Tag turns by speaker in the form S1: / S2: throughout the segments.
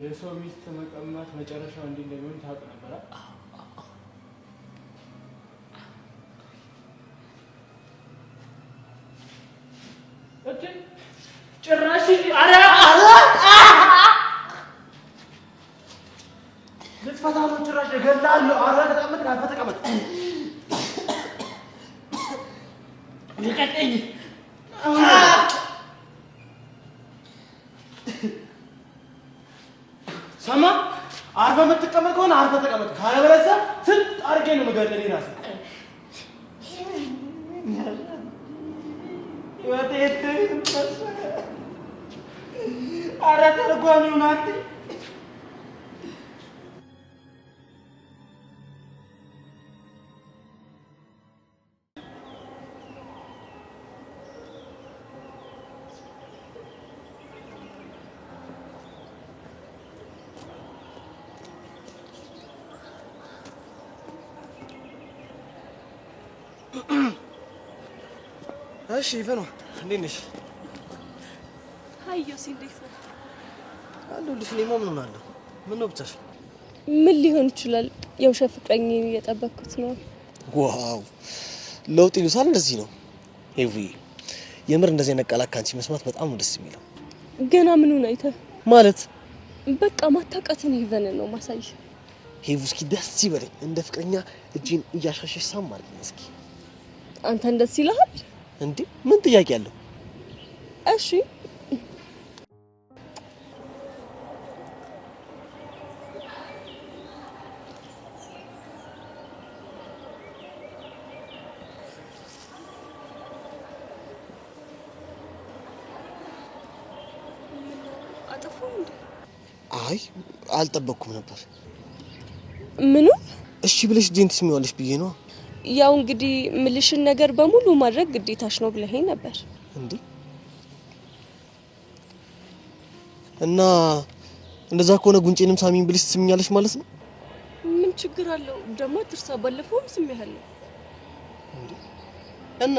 S1: የሰው ሚስት መቀማት መጨረሻው እንዲህ እንደሚሆን ታውቅ ነበር? እቴ ጭራሽ አረ ልትፈታ ነው? ጭራሽ እገላለሁ። አረ ተቀመጥ፣ ካፈ ተቀመጥ። ልቀቀኝ። ሰማ አርፈህ የምትቀመጥ ከሆነ አርፈህ ተቀመጥ። ካለበለዚያ ስንት አድርጌ ነው የምገድልህ እኔ እራሴ። ኧረ ተርጓሚውን አንዴ እሺ ይፈኑ እንዴት ነሽ?
S2: አየሁ እንዴት ነው?
S1: አለሁልሽ። እኔማ ምን ሆናለሁ? ምን ነው ብቻሽ?
S2: ምን ሊሆን ይችላል? የውሸት ፍቅረኛዬን እየጠበቅኩት ነው።
S3: ዋው ለውጥ ይሉሳል። እንደዚህ ነው ሄቪ። የምር እንደዚህ ነቃላካ አንቺ መስማት በጣም ነው ደስ የሚለው።
S2: ገና ምኑን አይተህ
S3: ማለት?
S2: በቃ ማታውቃትን ሄቨንን ነው ማሳየህ።
S3: ሄቪ እስኪ ደስ ይበለኝ። እንደ ፍቅረኛ እጄን እያሻሸሽ ሳም አድርጊኝ እስኪ።
S2: አንተን ደስ ይልሃል
S3: እንዴ? ምን ጥያቄ አለው?
S2: እሺ
S3: አይ አልጠበቅኩም ነበር።
S2: ምኑ?
S3: እሺ ብለሽ ጄንት ስሚዋለሽ ብዬ ነው።
S2: ያው እንግዲህ ምልሽን ነገር በሙሉ ማድረግ ግዴታሽ ነው ብለኸኝ ነበር
S3: እንዴ? እና እንደዛ ከሆነ ጉንጬንም ሳሚን ብለሽ ትስሚኛለሽ ማለት ነው?
S2: ምን ችግር አለው? ደግሞ ትርሳ ባለፈውም ስሚያለሁ
S3: እንዴ? እና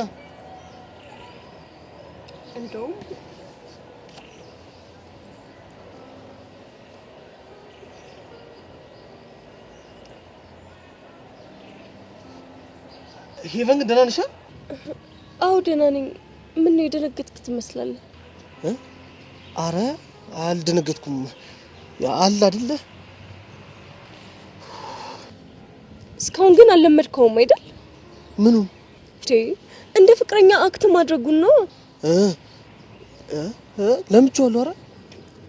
S2: እንደውም
S3: ሄቨን ደህና ነሽ?
S2: አዎ ደህና ነኝ። ምን ነው የደነገጥክ ትመስላለህ?
S3: አረ አልደነገጥኩም። አለ አይደለ?
S2: እስካሁን ግን አልለመድከውም አይደል?
S3: ምኑ?
S2: እንደ ፍቅረኛ አክት ማድረጉን ነው።
S3: ለምቼዋለሁ። አረ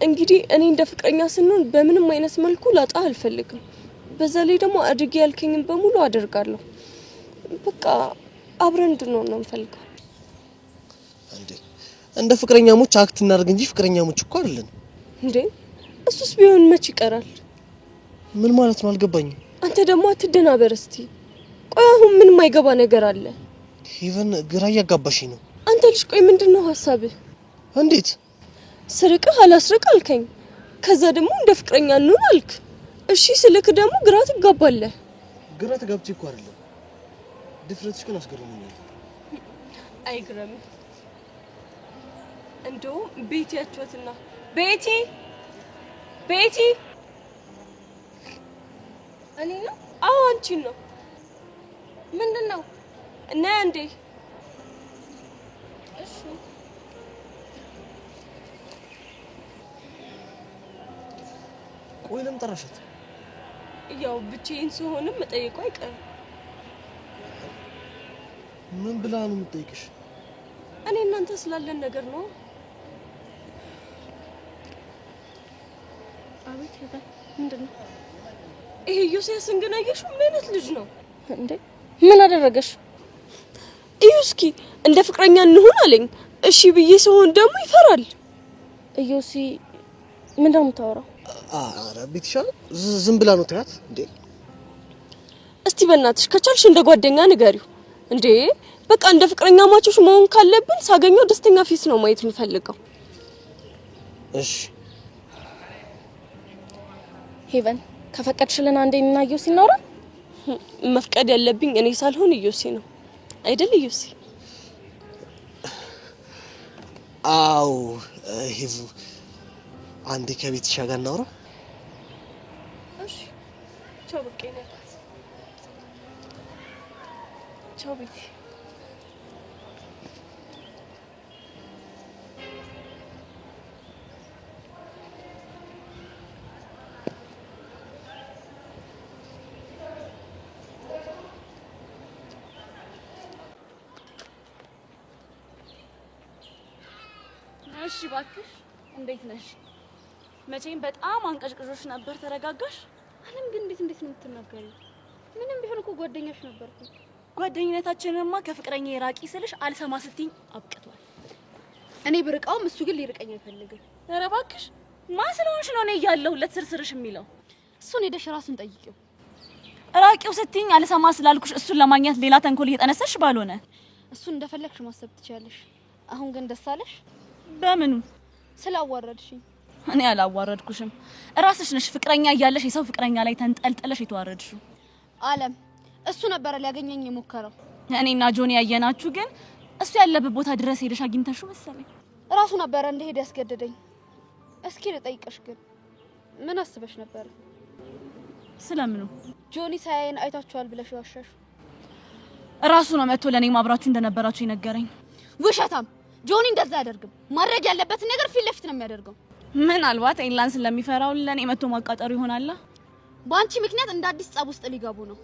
S2: እንግዲህ እኔ እንደ ፍቅረኛ ስንሆን በምንም አይነት መልኩ ላጣ አልፈልግም። በዛ ላይ ደግሞ አድርጌ ያልከኝን በሙሉ አደርጋለሁ። በቃ አብረን እንድንሆን ነው የምፈልገው።
S3: እንደ ፍቅረኛሞች አክት እናደርግ እንጂ ፍቅረኛሞች እኮ አይደለን
S2: እንዴ። እሱስ ቢሆን መች ይቀራል?
S3: ምን ማለት ነው? አልገባኝም።
S2: አንተ ደግሞ አትደናበር እስቲ። ቆይ አሁን ምን የማይገባ ነገር አለ?
S3: ሄቨን ግራ እያጋባሽኝ ነው።
S2: አንተ ልጅ ቆይ ምንድነው ሐሳብህ?
S3: እንዴት
S2: ስርቅህ አላስርቅ አልከኝ። ከዛ ደግሞ እንደ ፍቅረኛ እንሆን አልክ። እሺ ስልክ ደግሞ ግራ ትጋባለህ።
S3: ግራ ተጋብቼ እኮ አይደለም። ድፍረትሽ ግን አስገርሞኛል።
S2: አይግረም። እንደውም ቤቲ ያቸውትና ቤቲ እኔ ነው? አዎ አንቺን ነው። ምንድነው? እና እንዴ እሺ
S3: ቆይ ለምን ጠራሻት?
S2: ያው ብቻዬን ስሆንም መጠየቁ አይቀርም።
S3: ምን ብላ ነው የምትጠይቅሽ?
S2: እኔ እናንተ ስላለን ነገር ነው። አቤት ይባል ምንድነው? ይሄ ዮሴስን ግን አየሽው? ምን አይነት ልጅ ነው እንዴ? ምን አደረገሽ? እስኪ እንደ ፍቅረኛ እንሆን አለኝ። እሺ ብዬ ስሆን ደግሞ ይፈራል። ዮሴ ምን ነው የምታወራው?
S3: አረ ቤትሻ ዝም ብላ ነው ትያት እንዴ?
S2: እስቲ በእናትሽ ከቻልሽ እንደ ጓደኛ ንገሪው እንዴ። በቃ እንደ ፍቅረኛ ማቾች መሆን ካለብን ሳገኘው ደስተኛ ፊት ነው ማየት የምፈልገው።
S3: እሺ
S2: ሄቨን ከፈቀድሽልን አንዴ እና ዮሴ እናውራ። መፍቀድ ያለብኝ እኔ ሳልሆን ዮሴ ነው አይደል? ዮሴ
S3: አው ሄቭ አንዴ ከቤትሽ ጋር እናውራ።
S2: ቻው በቃ ነው ቻው ቤቲ እሺ እባክሽ እንዴት ነሽ? መቼም በጣም አንቀሽቅሾሽ ነበር። ተረጋጋሽ?
S4: አለም ግን እንዴት ነው የምትናገሪው? ምንም ቢሆን እኮ ጓደኛሽ ነበርኩ።
S2: ጓደኝነታችንንማ ከፍቅረኛ የራቂ ስልሽ አልሰማ ስትኝ አብቅቷል።
S4: እኔ ብርቃውም እሱ ግን ሊርቀኝ አይፈልግም።
S2: ኧረ እባክሽ ማን ስለሆንሽ ነው እኔ እያለሁለት ስርስርሽ የሚለው?
S4: እሱን ሄደሽ ራሱን ጠይቂው።
S2: ራቂው ስትኝ አልሰማ ስላልኩሽ እሱን ለማግኘት ሌላ ተንኮል እየጠነሰሽ ባልሆነ
S4: እሱን እንደፈለግሽ ማሰብ ትችያለሽ። አሁን ግን ደስ አለሽ?
S2: በምኑ?
S4: ስላዋረድሽኝ።
S2: እኔ አላዋረድኩሽም። ራስሽ ነሽ ፍቅረኛ እያለሽ የሰው ፍቅረኛ ላይ ተንጠልጥለሽ የተዋረድሽው።
S4: አለም እሱ ነበር ሊያገኘኝ የሞከረው።
S2: እኔና ጆኒ ያየናችሁ ግን እሱ ያለበት ቦታ ድረስ ሄደሽ አግኝተሽው መሰለኝ።
S4: ራሱ ነበር እንደሄድ ያስገደደኝ። እስኪ ልጠይቅሽ ግን ምን አስበሽ ነበር?
S2: ስለምኑ?
S4: ጆኒ ሳይን አይታችኋል ብለሽ ዋሻሽ?
S2: ራሱ ነው መጥቶ ለኔ ማብራችሁ እንደነበራችሁ ይነገረኝ።
S4: ውሸታም! ጆኒ እንደዛ አያደርግም። ማድረግ ያለበትን ነገር ፊት ለፊት ነው የሚያደርገው።
S2: ምናልባት ኤላን ስለሚፈራው ለኔ መጥቶ ማቃጠሩ ይሆናል።
S4: በአንቺ ምክንያት እንደ አዲስ ጸብ ውስጥ ሊገቡ ነው።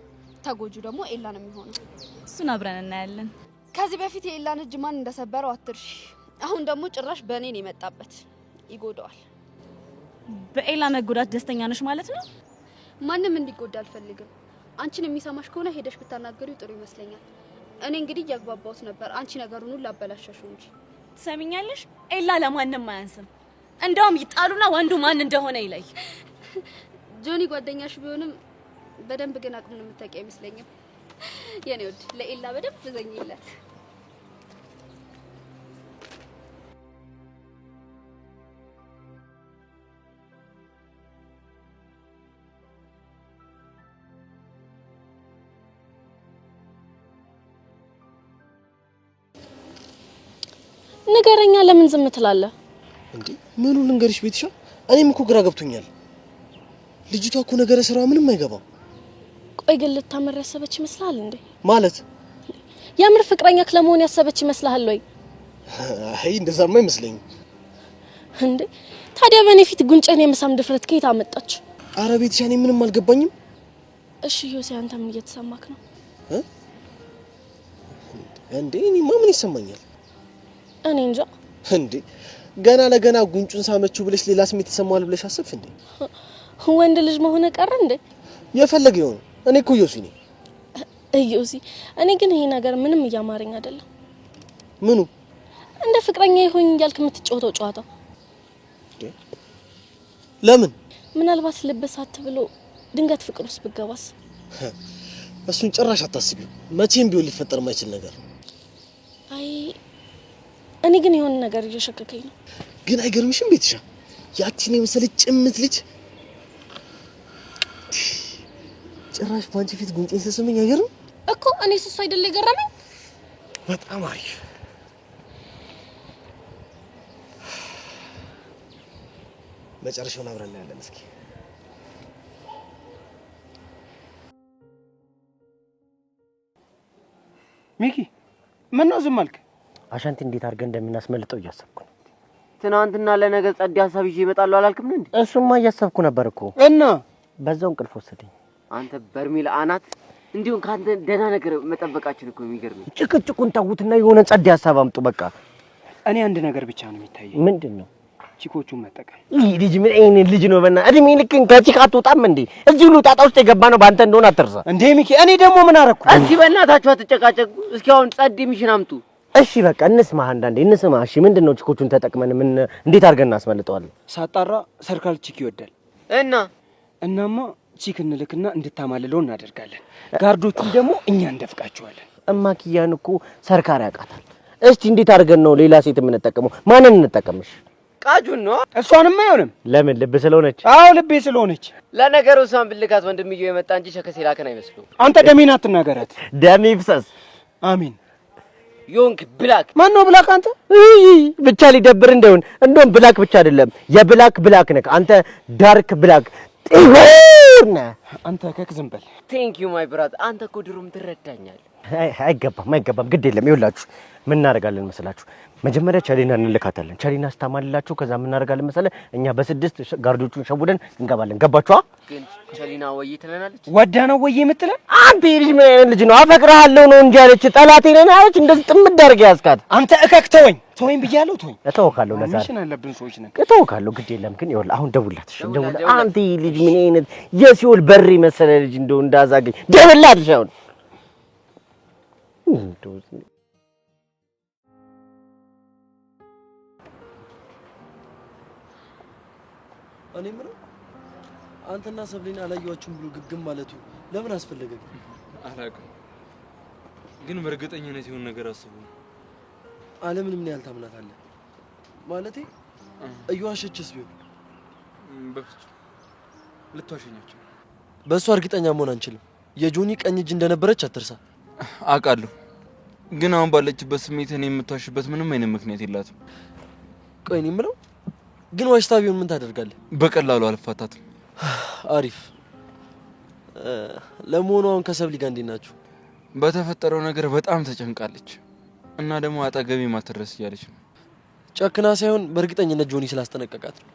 S4: ተጎጁ ደግሞ ኤላ ነው የሚሆነው።
S2: እሱን አብረን እናያለን።
S4: ከዚህ በፊት የኤላን እጅ ማን እንደሰበረው አትርሺ። አሁን ደግሞ ጭራሽ በእኔ ነው የመጣበት። ይጎዳዋል።
S2: በኤላ መጎዳት ደስተኛ ነሽ ማለት ነው?
S4: ማንም እንዲጎዳ አልፈልግም። አንቺን የሚሰማሽ ከሆነ ሄደሽ ብታናገሪው ጥሩ ይመስለኛል። እኔ እንግዲህ ያግባባውት ነበር። አንቺ ነገሩን ሁሉ አበላሸሽው እንጂ።
S2: ትሰሚኛለሽ? ኤላ ለማንም አያንስም። እንደውም ይጣሉና ወንዱ ማን እንደሆነ ይለይ።
S4: ጆኒ ጓደኛሽ ቢሆንም በደንብ ግን አቅሙን የምታውቂ አይመስለኝም። የኔ ወድ ለኤላ በደንብ ዘኝለት።
S2: ንገረኛ፣ ለምን ዝም ትላለህ
S3: እንዴ? ምኑ ልንገርሽ ቤትሻ? እኔም እኮ ግራ ገብቶኛል። ልጅቷ እኮ ነገረ ስራዋ ምንም አይገባም።
S2: ቆይ ግን ልታመር ያሰበች ይመስላል እንዴ?
S3: ማለት
S2: የምር ፍቅረኛ ለመሆን ያሰበች ይመስላል ወይ?
S3: አይ እንደዛማ አይመስለኝም።
S2: እንዴ ታዲያ በኔ ፊት ጉንጨን የመሳም ድፍረት ከየት አመጣች?
S3: አረ ቤትሻ እኔ ምንም አልገባኝም።
S2: እሺ ዮሴ አንተ ምን እየተሰማክ ነው?
S3: እንዴ እኔማ ምን ይሰማኛል?
S2: እኔ እንጃ።
S3: እንዴ ገና ለገና ጉንጩን ሳመችው ብለሽ ሌላ ስሜት ተሰማዋል ብለሽ አሰብሽ እንዴ?
S2: ወንድ ልጅ መሆነ ቀረ እንዴ?
S3: የፈለገ ይሁን። እኔ እኮ ዮሲ ነኝ።
S2: ዮሲ እኔ ግን ይሄ ነገር ምንም እያማረኝ አይደለም።
S3: ምኑ?
S2: እንደ ፍቅረኛ ይሆን እያልክ የምትጫወተው ጨዋታ።
S3: ለምን?
S2: ምናልባት ልበሳት ብሎ ድንገት ፍቅር ውስጥ ብገባስ?
S3: እሱን ጭራሽ አታስቢው። መቼም ቢሆን ሊፈጠር የማይችል ነገር።
S2: አይ እኔ ግን የሆነ ነገር እየሸከከኝ ነው።
S3: ግን አይገርምሽም ቤትሻ? ያቺን የመሰለች ጭምት ልጅ ጭራሽ ባንቺ ፊት ጉንጬን ስስመኝ አይገርም
S2: እኮ። እኔ እሱ አይደለ የገረመኝ?
S3: በጣም አሪፍ። መጨረሻውን አብረን እናያለን። እስኪ
S1: ሚኪ ምን ነው ዝም አልክ?
S5: አሻንቲ እንዴት አድርገን እንደምናስመልጠው እያሰብኩ ነው።
S6: ትናንትና ለነገ ጸድ ሀሳብ ይዤ እመጣለሁ አላልክም እንዴ?
S5: እሱማ እያሰብኩ ነበር እኮ
S1: እና
S5: በዛው እንቅልፍ ወሰደኝ።
S6: አንተ በርሚል አናት እንዲሁም ካንተ ደህና ነገር መጠበቃችን እኮ የሚገርም።
S5: ጭቅጭቁን ተውትና የሆነ ጸድ ሀሳብ አምጡ በቃ።
S1: እኔ አንድ ነገር ብቻ ነው የሚታየኝ።
S5: ምንድነው?
S1: ቺኮቹን መጠቀም።
S5: ይሄ ልጅ ምን አይነት ልጅ ነው? በእና እድሜ ልክን ከቺካ አትወጣም እንዴ? እዚህ ሁሉ ጣጣ ውስጥ የገባ ነው ባንተ እንደሆነ አትርሳ
S1: እንዴ ሚኪ። እኔ ደግሞ ምን አረኩ?
S6: እስኪ በእናታችሁ አትጨቃጨቁ። እስኪ አሁን ጸድ ሚሽን አምጡ።
S5: እሺ በቃ እንስማ፣ አንዳንዴ እንስማ። እሺ ምንድነው? ቺኮቹን ተጠቅመን ምን እንዴት አድርገን እናስመልጠዋለን?
S1: ሳጣራ ሰርካል ቺክ ይወዳል እናማ ቺክ እንልክና እንድታማልለው እናደርጋለን። ጋርዶቹን ደግሞ እኛ እንደፍቃቸዋለን።
S5: እማኪያን እኮ ሰርካር ያውቃታል። እስቲ እንዴት አድርገን ነው ሌላ ሴት የምንጠቀመው? ማንን እንጠቀምሽ?
S6: ቃጁን ነው።
S1: እሷንም አይሆንም።
S5: ለምን? ልብ ስለሆነች?
S1: አዎ ልቤ ስለሆነች።
S6: ለነገሩ እሷን ብልካት ወንድምዬው የመጣ እንጂ ሸከሴ ላከን አይመስሉ።
S1: አንተ ደሜን አትናገራት።
S5: ደሜ ይፍሰስ።
S1: አሜን።
S6: ዮንክ ብላክ
S1: ማን ነው ብላክ? አንተ
S5: ብቻ ሊደብር እንደውን እንደውም ብላክ ብቻ አይደለም የብላክ ብላክ ነህ አንተ። ዳርክ ብላክ ጥቁር ነህ።
S1: አንተ ከክዝም በል።
S6: ቴንክ ዩ ማይ ብራት። አንተ እኮ ድሮም ትረዳኛለህ።
S5: አይገባም። ግድ የለም ይኸውላችሁ ምን እናደርጋለን መሰላችሁ? መጀመሪያ ቻሌና እንልካታለን። ቻሌና ስታማልላችሁ ከዛ ምን እናደርጋለን መሰለ እኛ በስድስት ጋርዶቹን ሸውደን እንገባለን። ገባችኋ?
S6: ግን ቻሌና ወይ ትለናለች።
S1: ወዳ ነው ወይ የምትለን?
S5: አንተ ልጅ ምን አይነት ልጅ ነው? አፈቅርሃለሁ ነው እንጂ አለች። ጠላቴ ነህ አለች። እንደዚህ ጥምድ አድርጌ ያዝካት።
S1: አንተ እከክ ተወኝ ብያለሁ። ተወኝ።
S5: እተወካለሁ። ለዛሬ
S1: ሚሽን አለብን ሰዎች ነን።
S5: እተወካለሁ። ግድ የለም ግን ይኸውልህ አሁን ደውላት። እሺ ደውላት። አንተ ልጅ ምን አይነት የሲኦል በር መሰለ ልጅ እንደው እንዳዛገኝ ደውላት። እሺ አሁን
S3: እኔ ምነው አንተና ሰብሌን አላየኋችሁም ብሎ ግግም ማለቱ ለምን አስፈለገ?
S7: አላውቅም፣ ግን በእርግጠኝነት የሆነ ነገር አስቡ።
S3: አለምን ምን ያህል ታምናታለህ? ማለቴ እየዋሸችስ ቢሆን?
S7: በፍጹም ልትዋሸኛቸው።
S3: በእሷ እርግጠኛ መሆን አንችልም። የጆኒ ቀኝ እጅ እንደነበረች አትርሳ።
S7: አውቃለሁ፣ ግን አሁን ባለችበት ስሜት እኔ የምትዋሽበት ምንም አይነት ምክንያት የላትም።
S3: ቆይ እኔ የምለው ግን ዋሽታ ቢሆን ምን ታደርጋለህ?
S7: በቀላሉ አልፋታትም።
S3: አሪፍ። ለመሆኑ አሁን ከሰብሊ ጋር እንዴት ናችሁ?
S7: በተፈጠረው ነገር በጣም ተጨንቃለች እና ደግሞ አጠገቤ ማትደርስ እያለች ነው።
S3: ጨክና ሳይሆን በእርግጠኝነት ጆኒ ስላስጠነቀቃት ነው።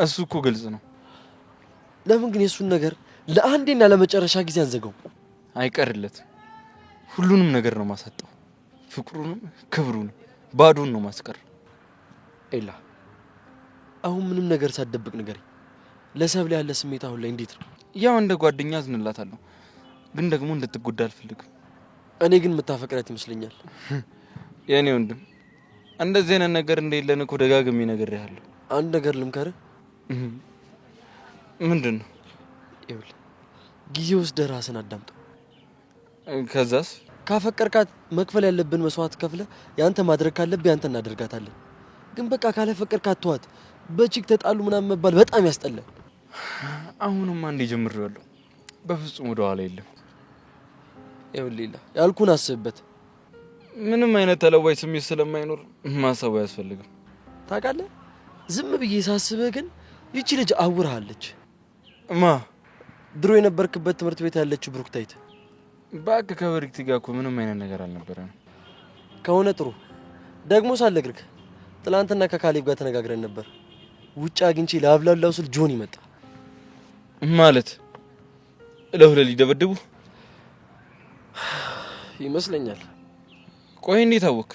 S7: እሱ እኮ ግልጽ ነው።
S3: ለምን ግን የእሱን ነገር ለአንዴና ለመጨረሻ ጊዜ አንዘጋው?
S7: አይቀርለት። ሁሉንም ነገር ነው ማሳጣው። ፍቅሩንም ክብሩንም ባዶን ነው ማስቀር።
S3: ኤላ አሁን ምንም ነገር ሳትደብቅ ንገረኝ። ለሰብሊ ያለ ስሜት አሁን ላይ እንዴት ነው?
S7: ያው እንደ ጓደኛ አዝንላታለሁ፣ ግን ደግሞ እንድትጎዳ አልፈልግም።
S3: እኔ ግን የምታፈቅራት ይመስለኛል።
S7: የኔ ወንድም እንደዚህ አይነት ነገር እንደሌለን እኮ ደጋግሜ ነግሬሃለሁ።
S3: አንድ ነገር ልምከርህ።
S7: ምንድን ነው?
S3: ይኸውልህ ጊዜ ወስደህ ራስን አዳምጠው።
S7: ከዛስ?
S3: ካፈቀርካት መክፈል ያለብን መስዋዕት ከፍለህ ያንተ ማድረግ ካለብህ ያንተ እናደርጋታለን። ግን በቃ ካለፈቀርካት ተዋት። በቺክ ተጣሉ ምናምን መባል በጣም ያስጠላል።
S7: አሁንም አንዴ ጀምሬዋለሁ። በፍጹም ወደ ኋላ የለም።
S3: ይኸውልህ ሌላ ያልኩን አስብበት።
S7: ምንም አይነት ተለዋጭ ስሜት ስለማይኖር ማሰቡ አያስፈልግም።
S3: ታውቃለህ ዝም ብዬ ሳስብህ ግን ይቺ ልጅ አውርሃለች።
S7: ማ?
S3: ድሮ የነበርክበት ትምህርት ቤት ያለችው ብሩክታይት።
S7: እባክህ ከበሪክቲ ጋር እኮ ምንም አይነት ነገር አልነበረም።
S3: ከሆነ ጥሩ። ደግሞ ሳልነግርህ ትላንትና ከካሌብ ጋር ተነጋግረን ነበር። ውጭ አግኝቼ ላብላላው ስል ጆኒ መጣ።
S7: ማለት ለሁለት ሊደበድቡ
S3: ይመስለኛል።
S7: ቆይ እንዴት አወክ?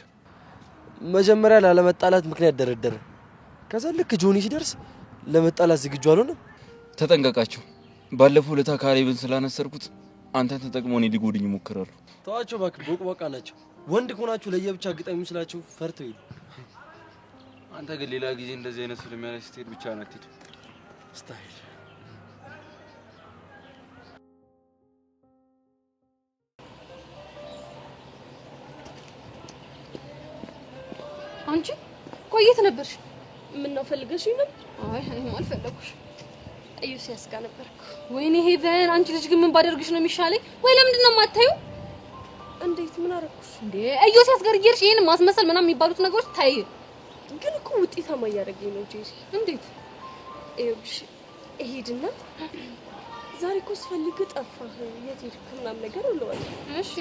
S3: መጀመሪያ ላለመጣላት ምክንያት ደረደረ። ከዛ ልክ ጆኒ ሲደርስ ለመጣላት ዝግጁ አልሆነም።
S7: ተጠንቀቃቸው። ባለፈው ለታ ካሌብን ስላነሰርኩት አንተን ተጠቅመው እኔ ሊጎዱኝ ይሞክራሉ።
S3: ተዋቸው እባክህ፣ ቦቅቧቃ ናቸው። ወንድ ከሆናችሁ ለየብቻ ግጠሚ ስላችሁ ፈርተው ይሉ።
S7: አንተ ግን ሌላ ጊዜ እንደዚህ አይነት ስለሚያነስ ስትሄድ ብቻ ነው አትሄድ።
S3: ስታይል
S2: አንቺ ቆየት ነበርሽ? ምን ነው ፈልገሽኝ ነበር? አይ እኔማ አልፈለኩሽ። ኢዮስያስ ጋር ነበርኩ። ወይኔ ሄቨን፣ አንቺ ልጅ ግን ምን ባደርግሽ ነው የሚሻለኝ? ወይ ለምንድን ነው የማታዩ? እንዴት ምን አደረኩሽ እንዴ? ኢዮስያስ ጋር እየሄድሽ ይሄን ማስመሰል ምናምን የሚባሉት ነገሮች ታይ። ግን እኮ ውጤታማ እያደረገኝ ነው ጄሪ። እንዴት? ይኸውልሽ እሄድና ዛሬ እኮ ስፈልግ ጠፋህ፣ የት ሄድክ ምናምን ነገር እለዋለሁ። እሺ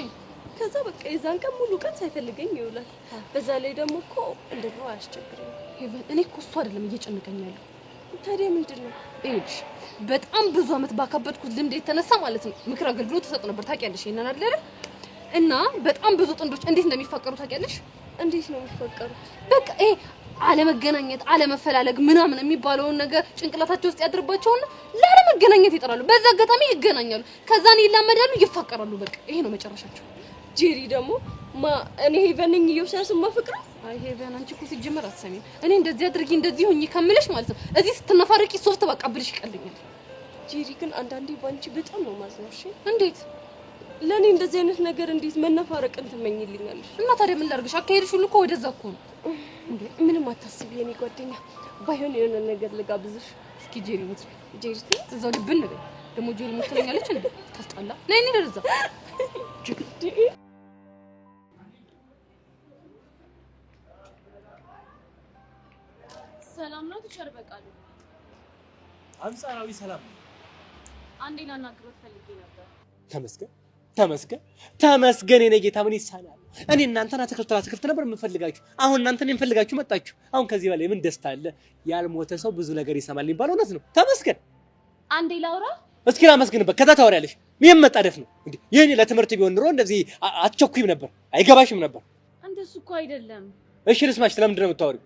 S2: ከዛ በቃ የዛን ቀን ሙሉ ቀን ሳይፈልገኝ ይውላል። በዛ ላይ ደግሞ እኮ እንደው አያስቸግረኝ። ሄቨን፣ እኔ እኮ እሱ አይደለም እየጨነቀኝ ያለው። ታዲያ ምንድን ነው? ይኸውልሽ በጣም ብዙ አመት ባካበድኩት ልምድ የተነሳ ማለት ነው ምክር አገልግሎት ተሰጥ ነበር። ታውቂያለሽ ይሄንን አይደል? እና በጣም ብዙ ጥንዶች እንዴት እንደሚፋቀሩ ታውቂያለሽ? እንዴት ነው የሚፋቀሩት? በቃ ይሄ አለመገናኘት፣ አለመፈላለግ ምናምን የሚባለውን ነገር ጭንቅላታቸው ውስጥ ያድርባቸውና ላለመገናኘት ይጥራሉ። በዛ አጋጣሚ ይገናኛሉ፣ ከዛን ይላመዳሉ፣ ይፋቀራሉ። በቃ ይሄ ነው መጨረሻቸው። ጄሪ ደግሞ እኔ ሄቨን ነኝ ኢዮስያስ ማፈቅረው። አይ ሄቨን፣ አንቺ እኮ ሲጀመር አትሰሚም። እኔ እንደዚህ አድርጊ እንደዚህ ሆኚ ከምልሽ ማለት ነው እዚህ ስትነፋረቂ ሶፍት ባቃብልሽ ይቀልኛል። ጄሪ ግን አንዳንዴ ባንቺ በጣም ነው ማዝነው። እሺ እንዴት? ለኔ እንደዚህ አይነት ነገር እንዴት መነፋረቅን ትመኝልኛለሽ? እና ታዲያ ምን ላድርግሽ? አካሄድሽ ሁሉ እኮ ወደዛ እኮ ነው እንዴ። ምንም አታስቢ የኔ ጓደኛ፣ ባይሆን የሆነ ነገር ልጋብዝሽ። እስኪ ጄሪ ሙት ጄሪ እዛው ልብን ነገር ደግሞ ጄሪ ሙት ትለኛለች እንዴ? ታስጣላ። ነይ ነይ ደረዛ
S8: ሰላም ነው። ተቸር በቃሉ
S3: አንጻራዊ ሰላም።
S2: አንዴ ላናግሮት ፈልጌ ነበር።
S8: ተመስገን የኔ ጌታ ምን ይሳናል? እኔ እናንተን አትክልት ነበር የምፈልጋችሁ። አሁን እናንተን የምፈልጋችሁ መጣችሁ። አሁን ከዚህ በላይ ምን ደስታ አለ? ያልሞተ ሰው ብዙ ነገር ይሰማል የሚባለው እውነት ነው። ተመስገን።
S2: አንዴ ላውራ።
S8: እስኪ ላመስግንበት፣ ከዛ ታወሪያለሽ። ምን መጣደፍ ነው እንዴ? ይሄኔ ለትምህርት ቢሆን ኑሮ እንደዚህ አትቸኩይም ነበር፣ አይገባሽም ነበር።
S2: እንደሱ እኮ አይደለም።
S8: እሺ ልስማሽ። ስለምንድን ነው የምታወሪው?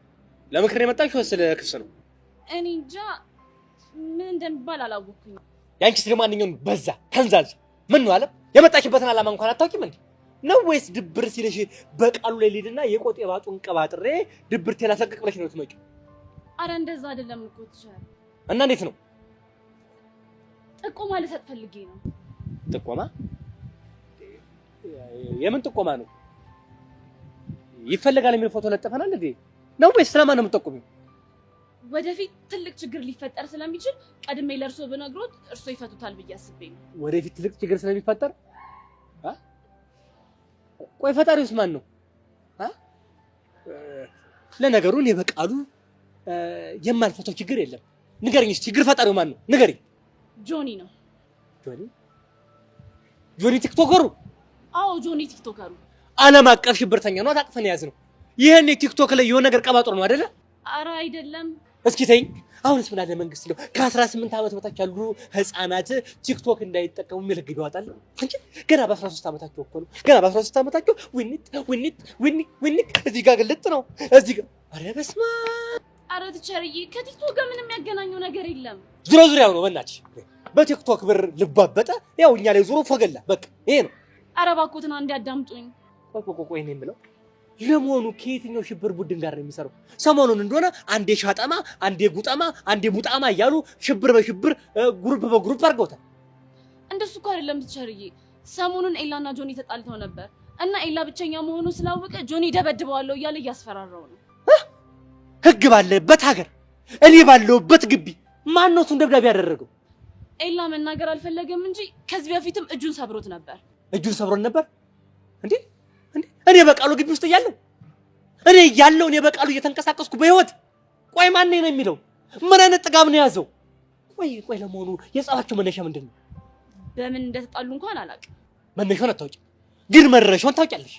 S8: ለምክር የመጣችሁ ወይስ ለክስ ነው?
S2: እኔ እንጃ ምን እንደሚባል አላወኩኝ።
S8: ያንቺስ ለማንኛውም በዛ ተንዛዝ። ምን ነው አለ? የመጣችበትን ዓላማ እንኳን አታውቂም እንዴ? ነው ወይስ ድብር ሲልሽ በቃሉ ላይ ሊድና የቆጤ ባጡን ቀባጥሬ ድብርት ያላሰቀቅ ብለሽ ነው ትመጪው?
S2: አረ እንደዛ አይደለም እኮ ትሻል።
S8: እና እንዴት ነው?
S2: ጥቆማ ልሰጥ ፈልጌ ነው።
S8: ጥቆማ? የምን ጥቆማ ነው? ይፈልጋል የሚል ፎቶ ለጠፈናል እንዴ? ነው ወይስ ስለማን ነው የምትጠቁሚው?
S2: ወደፊት ትልቅ ችግር ሊፈጠር ስለሚችል ቀድሜ ለእርሶ ብነግሮት እርሶ ይፈቱታል ብዬ አስቤ ነው።
S8: ወደፊት ትልቅ ችግር ስለሚፈጠር? ቆይ ፈጣሪውስ ማን ነው? ለነገሩ እኔ በቃሉ የማልፈታው ችግር የለም። ንገሪኝ፣ ችግር ፈጣሪው ማን ነው? ንገሪኝ።
S2: ጆኒ ነው።
S8: ጆኒ ቲክቶከሩ?
S2: አዎ ጆኒ ቲክቶከሩ።
S8: ዓለም አቀፍ ሽብርተኛ ነው። አታቅፈን ያዝ ነው። ይሄን ቲክቶክ ላይ የሆነ ነገር ቀባጥሮ ነው አይደለ?
S2: አረ አይደለም።
S8: እስኪ ተይኝ። አሁንስ ምን አለ መንግስት ነው ከ18 ዓመት በታች ያሉ ህፃናት ቲክቶክ እንዳይጠቀሙ የሚል ህግ ቢያወጣል? አንቺ ገና በ13 ዓመታቸው እኮ ነው። ገና በ13 ዓመታቸው ዊኒት እዚህ ጋር ግልጥ ነው እዚህ ጋር። አረ በስመ አብ።
S2: አረ ትቸርዬ ከቲክቶክ ጋር ምንም ያገናኘው ነገር የለም።
S8: ዙሪያው ነው። በእናትሽ በቲክቶክ ብር ልባበጠ ያው እኛ ላይ ዙሮ ፈገላ በቃ ይሄ ነው።
S2: አረ እባክዎትን አንዴ አዳምጡኝ።
S8: ቆይ እኔ የምለው ለመሆኑ ከየትኛው ሽብር ቡድን ጋር ነው የሚሰራው? ሰሞኑን እንደሆነ አንዴ ሻጠማ፣ አንዴ ጉጠማ፣ አንዴ ሙጣማ እያሉ ሽብር በሽብር ግሩፕ በግሩፕ አድርገውታል።
S2: እንደሱ እኮ አይደለም ትቸርዬ። ሰሞኑን ኤላና ጆኒ ተጣልተው ነበር እና ኤላ ብቸኛ መሆኑን ስላወቀ ጆኒ ደበድበዋለሁ እያለ እያስፈራራው ነው።
S8: ህግ ባለበት ሀገር እኔ ባለሁበት ግቢ ማን ነው እሱን ደብዳቤ ያደረገው?
S2: ኤላ መናገር አልፈለገም እንጂ ከዚህ በፊትም እጁን ሰብሮት ነበር።
S8: እጁን ሰብሮት ነበር እንዴ? እኔ በቃሉ ግቢ ውስጥ እኔ በቃሉ እየተንቀሳቀስኩ በህይወት። ቆይ ማን ነው የሚለው? ምን አይነት ጥጋብ ነው ያዘው? ቆይ ለመሆኑ የጸባቸው መነሻ ምንድን ነው?
S2: በምን እንደተጣሉ እንኳን አላውቅም።
S8: መነሻውን አታውቂ፣ ግን መድረሻውን ታውቂያለሽ።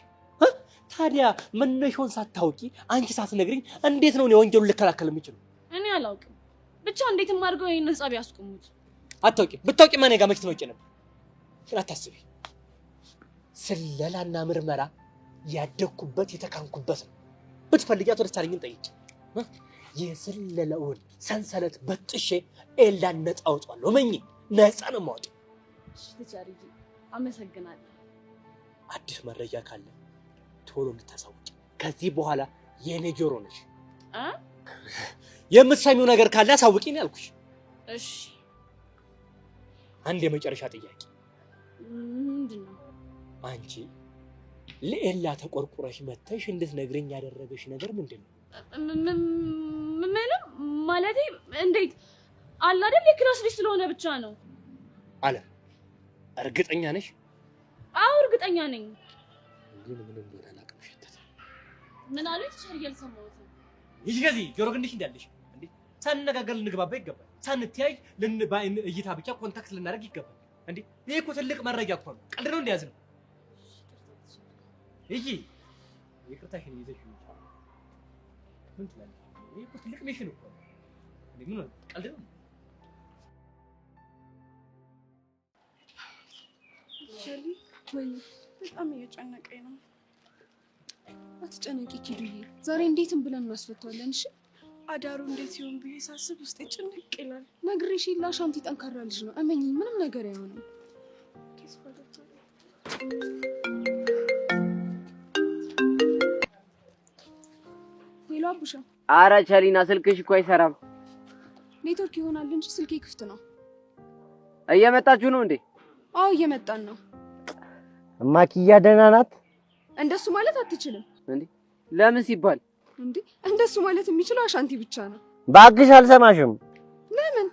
S8: ታዲያ መነሻውን ሳታውቂ አንቺ ሳትነግሪኝ እንዴት ነው ወንጀሉን ልከላከል የምችለው?
S2: እኔ አላውቅም። ብቻ እንዴትም አድርገው ይሄንን ጸብ ያስቆሙት።
S8: አታውቂ። ብታውቂ ማን ጋር መች ትመጪ ነበር? አታስቢ። ስለላና ምርመራ ያደኩበት የተካንኩበት ነው። ብትፈልጊያት ወደ ታሪኝን ጠይቂ። የስለላውን ሰንሰለት በጥሼ ኤላን ነፃ አውጣለሁ። መኝ ነፃ ነው የማወጣው።
S2: እሺ ትቻርዬ፣ አመሰግናለሁ።
S8: አዲስ መረጃ ካለ ቶሎ እንድታሳውቂ። ከዚህ በኋላ የኔ ጆሮ ነሽ። የምትሰሚው ነገር ካለ አሳውቂኝ ያልኩሽ።
S2: እሺ።
S8: አንድ የመጨረሻ ጥያቄ።
S2: ምንድነው?
S8: አንቺ ለኤላ ተቆርቁረሽ መተሽ እንድትነግረኝ ያደረገሽ ነገር ምንድነው?
S2: ምንም ማለቴ እንዴት አለ አይደል? የክላስ ልጅ ስለሆነ ብቻ ነው
S8: አለ። እርግጠኛ ነሽ?
S2: አዎ እርግጠኛ ነኝ።
S8: ግን ምን እንደሆነ አላውቅም። ሸተተ
S2: ምን አሉ? ትችል ያልሰማሁት
S8: ይሄ ከዚህ ጆሮ ግንድሽ እንዳለሽ እንዴ? ሳንነጋገር ልንግባባ ይገባል። ሳንተያይ በአይን እይታ ብቻ ኮንታክት ልናደርግ ይገባል እንዴ? ይሄ እኮ ትልቅ መረጃ እኮ ነው። ቀልድ ነው እንደያዝ ነው። ይሄ ይቅርታሽን ይዘሽ ምን ትላለሽ? ይሄ እኮ ትልቅ ሚሽን እኮ ነው እንዴ? ምን ነው ቀልድ ነው?
S9: ሸሊ ወይ በጣም እየጨነቀኝ ነው። አትጨነቂ ኪዱዬ፣ ዛሬ እንዴትም ብለን እናስፈታዋለን። እሺ አዳሩ እንዴት ይሆን ብዬ ሳስብ ውስጤ ጭንቅ ይላል። ነግሬሽ የለ አሻንቲ ጠንካራ ልጅ ነው። እመኚኝ፣ ምንም ነገር አይሆንም። ሄሎ አቡሻ።
S6: አረ ቸሊና ስልክሽ እኮ አይሰራም።
S9: ኔትወርክ ይሆናል እንጂ ስልኬ ክፍት ነው።
S6: እየመጣችሁ ነው እንዴ?
S9: አዎ እየመጣን ነው።
S5: እማኪያ ደህና ናት?
S9: እንደሱ ማለት አትችልም
S6: እንዴ? ለምን ሲባል?
S9: እንዴ እንደሱ ማለት የሚችለው አሻንቲ ብቻ ነው።
S5: ባክሽ አልሰማሽም።
S9: ለምን?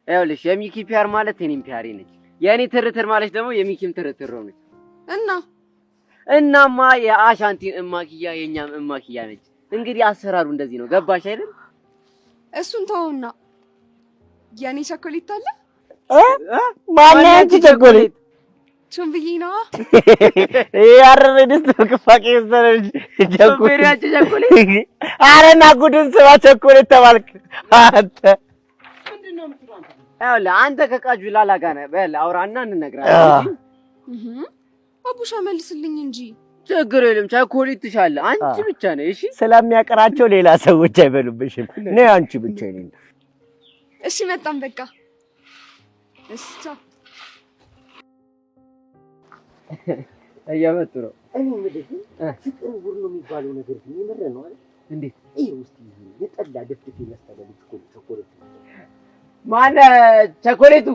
S6: ይኸውልሽ የሚኪ ፒያር ማለት የኔም ፒያሬ ነች። የኔ ትርትር ማለት ደግሞ የሚኪም ትርትር ነች። እናማ የአሻንቲ እማኪያ የኛም እማኪያ ነች። እንግዲህ አሰራሩ እንደዚህ ነው። ገባሽ አይደል?
S9: እሱን ተውና የኔ ቸኮሌት አለ
S5: ማነው አንቺ ቸኮሌት?
S9: ቹምብዬ ነው
S5: ያረረ ድስት ፍቅፋቂ ሰረጅ ቸኮሌት ቸኮሌት። ኧረ ና ጉድን ስማ ቸኮሌት ተባልክ አንተ።
S6: ምንድነው የምትለው አንተ? ይኸውልህ አንተ ከቃጁ ላላ ጋር ነህ። በል አውራና እንነግራለን እንጂ
S9: አቡሻ መልስልኝ እንጂ።
S6: ችግር የለም ቸኮሌት ትሻለህ አንቺ ብቻ ነህ። እሺ
S5: ስለሚያቀራቸው ሌላ ሰዎች አይበሉብሽም። ነይ አንቺ ብቻ ነኝ።
S9: እሺ መጣም በቃ እሺ ቻው።
S6: እየመጡ ነው።
S1: እኔ የምልህ ፍቅር ውር ነው የሚባለው ነገር ግን የምር ነው አይደል?
S6: እንዴት
S1: ይሄ ውስጥ የጠላ ደፍድፍ ይመስላል ቸኮሌት።
S6: ማነው ቸኮሌቱ?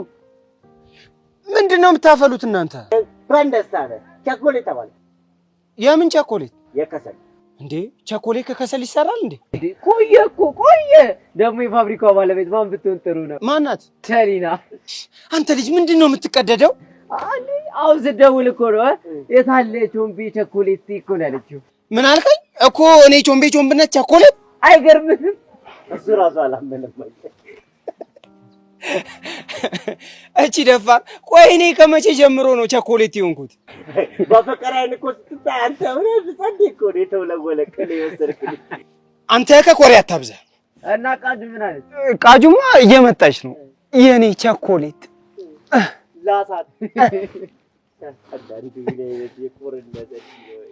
S1: ምንድነው የምታፈሉት እናንተ?
S5: ፍረንደስ አለ ቸኮሌት ተባለ።
S1: የምን ቸኮሌት?
S5: የከሰል
S1: እንዴ ቸኮሌት ከከሰል ይሰራል እንዴ?
S6: ቆየ እኮ ቆየ። ደግሞ የፋብሪካው ባለቤት ማን ብትሆን ጥሩ ነው?
S1: ማናት?
S6: ቸሪና።
S1: አንተ ልጅ ምንድነው የምትቀደደው?
S6: አሁን ስደውል እኮ ነው የታለ ቾምቤ ቸኮሌት እኮ ነው ያለችው።
S1: ምን አልከኝ? እኮ እኔ ቾምቤነት ቸኮሌት
S6: አይገርምህም?
S5: እሱ ራሱ አላመነም።
S1: እቺ ደፋር። ቆይ እኔ ከመቼ ጀምሮ ነው ቸኮሌት የሆንኩት?
S5: በፍቅር አይን እኮ ስትታይ አንተ ምን ጸዴ እኮ ነው የተውለወለ ቀለ የወሰድክልኝ።
S1: አንተ ከኮሪያ አታብዛ።
S6: እና ቃጁ ምን አለች?
S1: ቃጁማ እየመጣች ነው የኔ ቸኮሌት
S5: ላሳት አንዳንድ ጊዜ የቆረነደ ነው።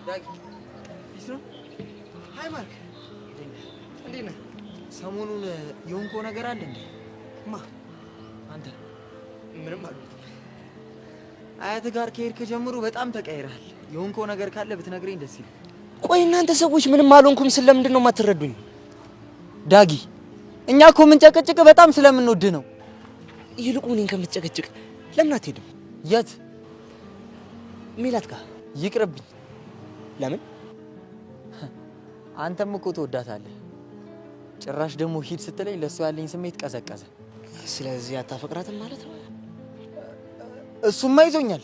S3: ዳጊ ይስሩ ሃይ ማርክ እንዴት ነህ? ሰሞኑን የሆንከው ነገር አለ እንዴ? ማ አንተ ምንም አልሆንኩም። አያት ጋር ከሄድክ ጀምሮ በጣም ተቀይረሃል። የሆንከው ነገር ካለ ብትነግረኝ ደስ ይላል።
S1: ቆይ እናንተ ሰዎች ምንም አልሆንኩም ስለምንድን ነው የማትረዱኝ?
S3: ዳጊ እኛ እኮ የምንጨቀጭቅ በጣም ስለምንወድ ነው።
S1: ይልቁን እኔን ከምትጨቀጭቅ ለምን አትሄድም?
S3: የት?
S1: ሜላት ጋር።
S3: ይቅርብኝ።
S1: ለምን?
S3: አንተም እኮ ትወዳታለህ። ጭራሽ ደግሞ ሂድ ስትለኝ ለእሱ ያለኝ ስሜት ቀዘቀዘ።
S1: ስለዚህ አታፈቅራትም ማለት ነው?
S3: እሱማ ይዞኛል።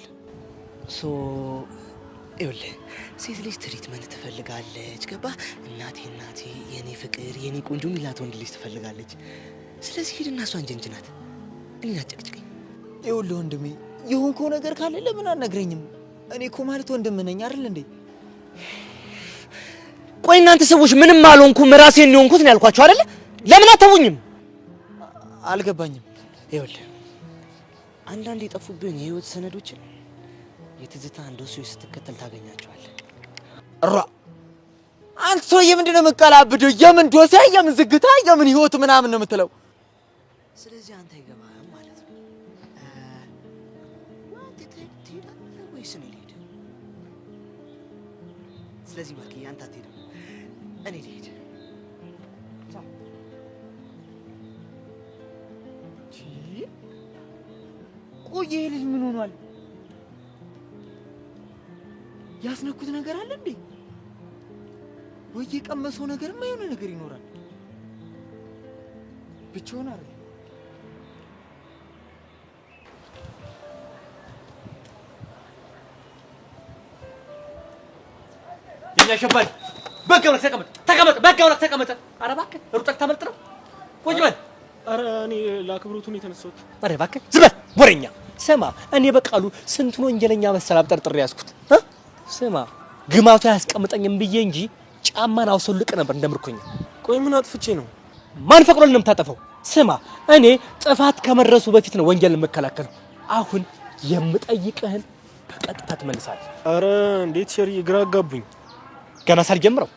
S1: ይኸውልህ ሴት ልጅ ትሪትመንት ትፈልጋለች። ገባህ? እናቴ የኔ ፍቅር የኔ ቆንጆ ሚላት ወንድ ልጅ ትፈልጋለች። ስለዚህ ሂድና እሷን ጀንጅናት፣ እኔን አጨቅጭቀኝ።
S3: ይኸውልህ ወንድሜ የሆንከው ነገር ካለ ለምን አልነግረኝም? እኔ እኮ ማለት ወንድም ነኝ አይደል እንዴ?
S1: ቆይ እናንተ ሰዎች ምንም አልሆንኩም ራሴን ነው የሆንኩት ነው ያልኳችሁ አይደለ? ለምን አተውኝም?
S3: አልገባኝም።
S1: ይኸውልህ አንዳንድ የጠፉብን የህይወት ሰነዶችን የትዝታ እንደሱ ስትከተል ታገኛቸዋለህ።
S3: አንተ ሰውዬ ምንድን ነው የምትቀላብደው? የምን ዶሴ፣ የምን ዝግታ፣ የምን ህይወት ምናምን ነው የምትለው?
S1: ስለዚህ አንተ አይገባህም ማለት ነው። አንተ ትሄዳለህ ወይስ እኔ ልሄድ? ስለዚህ ማርክዬ አንተ አትሄድም፣ እኔ ልሄድ።
S3: ቆይ ይሄ ልጅ ምን ሆኗል? ያስነኩት ነገር አለ እንዴ? ወይ የቀመሰው ነገርማ የሆነ ነገር ይኖራል። ብቻውን አይደል?
S8: የኛ ሸባል በቃው ተቀመጥ። ኧረ እባክህ ሩጠህ ታመልጥ ነው። ቁጭ በል።
S10: ኧረ እኔ ለአክብሮቱ ነው የተነሳሁት።
S8: ኧረ እባክህ ዝም በል ወሬኛ። ስማ እኔ በቃሉ ስንቱን ወንጀለኛ መሰል አብጠርጥሬ ያዝኩት። ስማ ግማቱ አያስቀምጠኝም ብዬ እንጂ ጫማን አውሰልቅ ነበር እንደምርኮኝ።
S10: ቆይ ምን አጥፍቼ ነው?
S8: ማን ፈቅዶልህ ነው የምታጠፈው? ስማ እኔ ጥፋት ከመድረሱ በፊት ነው ወንጀል የምከላከለው። አሁን የምጠይቅህን በቀጥታ ትመልሳለህ።
S10: ኧረ እንዴት ሸሪ ግራ አጋቡኝ።
S8: ገና ሳልጀምረው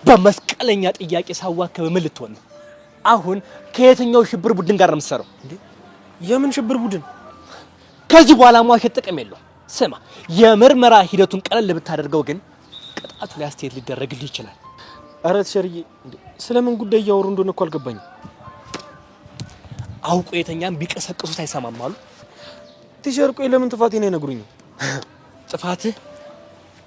S8: በመስቀለኛ ጥያቄ ሳዋከብ ምን ልትሆን ነው? አሁን ከየትኛው ሽብር ቡድን ጋር ነው የምትሰራው?
S10: የምን ሽብር ቡድን?
S8: ከዚህ በኋላ መዋሸት ጥቅም የለውም። ስማ የምርመራ ሂደቱን ቀለል ብታደርገው ግን ቅጣቱ ላይ አስተያየት ሊደረግልህ ይችላል።
S10: ኧረ ሸሪዬ ስለምን ጉዳይ እያወሩ እንደሆነ እኮ አልገባኝም።
S8: አውቆ የተኛም ቢቀሰቅሱት አይሰማም አሉ።
S10: ቲሸር ቆይ ለምን ጥፋቴን አይነግሩኝም?
S8: ጥፋትህ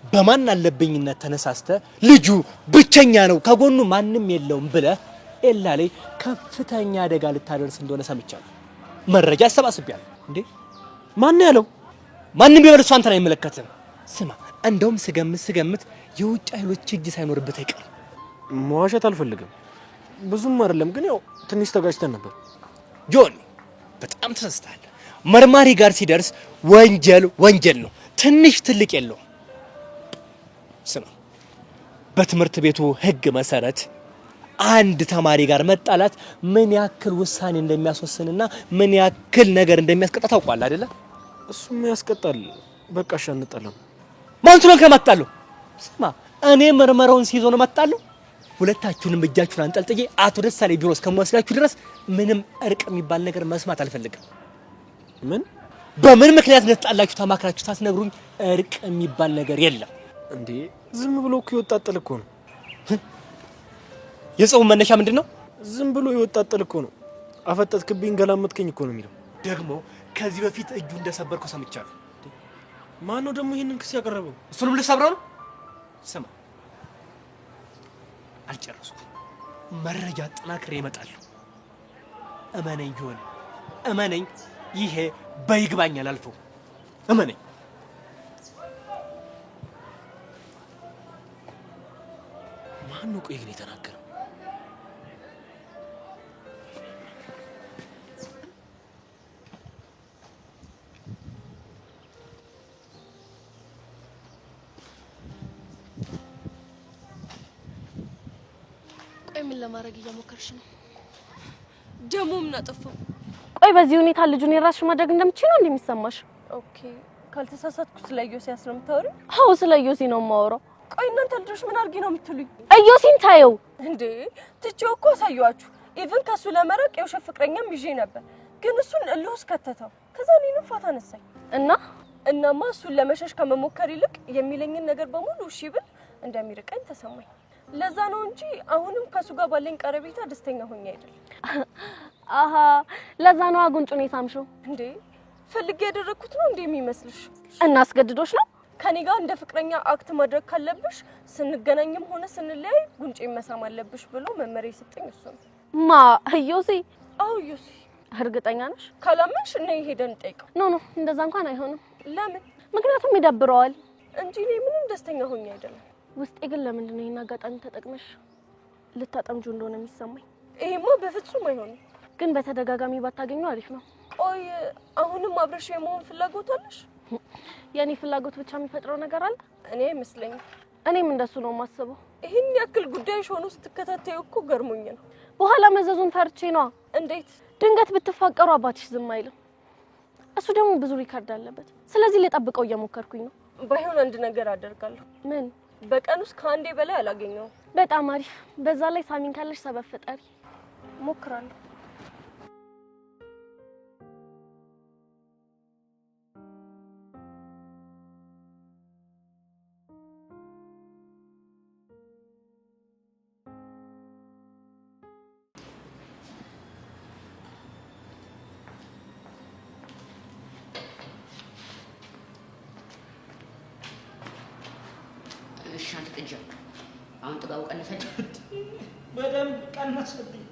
S8: በማን አለብኝነት ተነሳስተ ልጁ ብቸኛ ነው ከጎኑ ማንም የለውም ብለህ ኤላ ላይ ከፍተኛ አደጋ ልታደርስ እንደሆነ ሰምቻለሁ። መረጃ አሰባስቤያለሁ። እንዴ ማን ያለው? ማንም ቢሆን እሱ አንተን አይመለከትም። ስማ እንደውም ስገምት የውጭ ኃይሎች እጅ ሳይኖርበት አይቀርም።
S10: መዋሸት አልፈልግም፣ ብዙም አይደለም ግን ያው ትንሽ ተጋጭተን ነበር።
S8: ጆኒ በጣም ተሳስተሃል። መርማሪ ጋር ሲደርስ ወንጀል ወንጀል ነው፣ ትንሽ ትልቅ የለውም። ስማ፣ በትምህርት ቤቱ ህግ መሰረት አንድ ተማሪ ጋር መጣላት ምን ያክል ውሳኔ እንደሚያስወስንና ምን ያክል ነገር እንደሚያስቀጣ ታውቃለህ አይደለ?
S10: እሱም ያስቀጣል። በቃ እሺ አንጣላም።
S8: ማን ስለሆንክ ነው የማትጣለው? ስማ እኔ ምርመራውን ሲይዞ ነው የማትጣለው። ሁለታችሁንም እጃችሁን አንጠልጥዬ አቶ ደሳሌ ቢሮ እስከምወስዳችሁ ድረስ ምንም እርቅ የሚባል ነገር መስማት አልፈልግም።
S10: ምን
S8: በምን ምክንያት እንደተጣላችሁ ተማክራችሁ ታስነግሩኝ እርቅ የሚባል ነገር የለም።
S10: እንዴ ዝም ብሎ እኮ ይወጣጣል እኮ ነው።
S8: የጸቡ መነሻ ምንድን ነው?
S10: ዝም ብሎ ይወጣጣል እኮ ነው። አፈጠጥክብኝ፣ ገላመጥከኝ እኮ ነው የሚለው።
S8: ደግሞ ከዚህ በፊት እጁ እንደሰበርኩ ሰምቻለሁ።
S10: ማን ነው ደግሞ ይሄንን ክስ ያቀረበው?
S8: እሱንም ልሰብረው ነው? ስማ አልጨረስኩም። መረጃ አጠናክሬ እመጣለሁ። እመነኝ ሆነ እመነኝ፣ ይሄ በይግባኝ አላልፈው። እመነኝ።
S10: ማን ነው ቆይ ግን የተናገረው?
S2: ቆይ ምን ለማድረግ እየሞከርሽ ነው? ደግሞ ምን አጠፋው?
S11: ቆይ በዚህ ሁኔታ ልጁን የራስሽ ማድረግ እንደምትችል ነው እንደሚሰማሽ?
S2: ኦኬ ካልተሳሳትኩ ስለ ዮሲያስ ነው የምታወሪው?
S11: አዎ ስለ ዮሲ ነው የማወራው።
S2: ቆይ እናንተ ልጆች ምን አድርጊ ነው የምትሉኝ?
S11: ዮሲን ታየው
S2: እንዴ? ትቼው እኮ አሳየኋችሁ። ኢቭን ከሱ ለመራቅ የውሸት ፍቅረኛም ይዤ ነበር፣ ግን እሱን እልህ ውስጥ ከተተው። ከዛ እኔንም ፋታ ነሳኝ እናማ እሱን ለመሸሽ ከመሞከር ይልቅ የሚለኝን ነገር በሙሉ እሺ ብል እንደሚርቀኝ ተሰማኝ። ለዛ ነው እንጂ አሁንም ከሱ ጋር ባለኝ ቀረቤታ ደስተኛ ሆኜ አይደል።
S11: አሃ ለዛ ነው አጉንጩን የሳምሽው
S2: እንዴ? ፈልጌ ያደረኩት ነው እንዴ የሚመስልሽ?
S11: እና አስገድዶሽ ነው?
S2: ከኔ ጋር እንደ ፍቅረኛ አክት ማድረግ ካለብሽ ስንገናኝም ሆነ ስንለያይ ጉንጬ መሳም አለብሽ ብሎ መመሪያ የሰጠኝ እሱ ነው።
S11: ማ ዮሲ?
S2: አዎ ዮሲ።
S11: እርግጠኛ ነሽ?
S2: ካላመንሽ እኔ ሄደን ጠይቀው።
S11: ኖ እንደዛ እንኳን አይሆንም።
S2: ለምን?
S11: ምክንያቱም ይደብረዋል
S2: እንጂ እኔ ምንም ደስተኛ ሆኜ አይደለም።
S11: ውስጤ ግን ለምንድን ነው ይሄን አጋጣሚ ተጠቅመሽ ልታጠምጁ እንደሆነ የሚሰማኝ?
S2: ይሄማ በፍጹም አይሆንም።
S11: ግን በተደጋጋሚ ባታገኙ አሪፍ ነው።
S2: ቆይ አሁንም አብረሽ የመሆን ፍላጎት አለሽ?
S11: የኔ ፍላጎት ብቻ የሚፈጥረው ነገር አለ?
S2: እኔ አይመስለኝም።
S11: እኔም እንደሱ ነው የማስበው።
S2: ይሄን ያክል ጉዳይሽ ሆኖ ስትከታተዩ እኮ ገርሞኝ ነው።
S11: በኋላ መዘዙን ፈርቼ ነው።
S2: እንዴት?
S11: ድንገት ብትፋቀሩ አባትሽ ዝም አይልም። እሱ ደግሞ ብዙ ሪካርድ አለበት። ስለዚህ ልጠብቀው እየሞከርኩኝ ነው።
S2: ባይሆን አንድ ነገር አደርጋለሁ።
S11: ምን?
S2: በቀን ውስጥ ከአንዴ በላይ አላገኘውም።
S11: በጣም አሪፍ። በዛ ላይ ሳሚን ካለሽ ሰበብ ፍጠሪ።
S2: ሞክራለሁ።
S12: ሻንት ጥጃ አሁን ጥጋው ቀነሰች።
S3: በደንብ ቀነሰብኝ።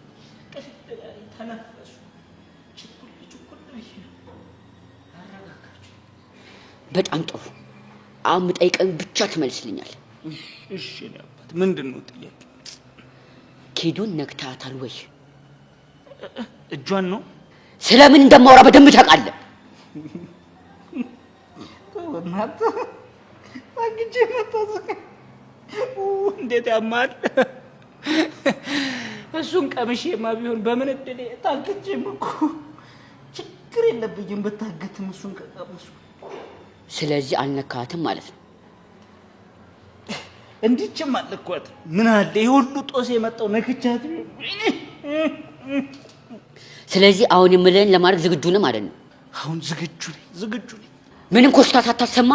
S3: ተነፈሱ ችኩል አረጋጋችሁ።
S12: በጣም ጥሩ። አሁን የምጠይቀኝ ብቻ ትመልስልኛል።
S3: እሺ ነበር። ምንድነው ጥያቄ?
S12: ኪዱን ነክታታል ወይ?
S3: እጇን ነው።
S12: ስለምን እንደማወራ በደንብ ታውቃለህ።
S3: ወናት አግጄ መጣዘከ እንዴት ያማል። እሱን ቀምሼማ ቢሆን በምን እድሌ ታግጄም እኮ ችግር የለብኝም ብታገትም እሱን ከቀምሱ።
S12: ስለዚህ አልነካትም ማለት ነው።
S3: እንዲችም አልኳት። ምን አለ ይሄ ሁሉ ጦስ የመጣው ነክቻት።
S12: ስለዚህ አሁን የምልህን ለማድረግ ዝግጁ ነህ ማለት ነው?
S3: አሁን ዝግጁ ነኝ።
S12: ምንም ኮሽታ ሳታሰማ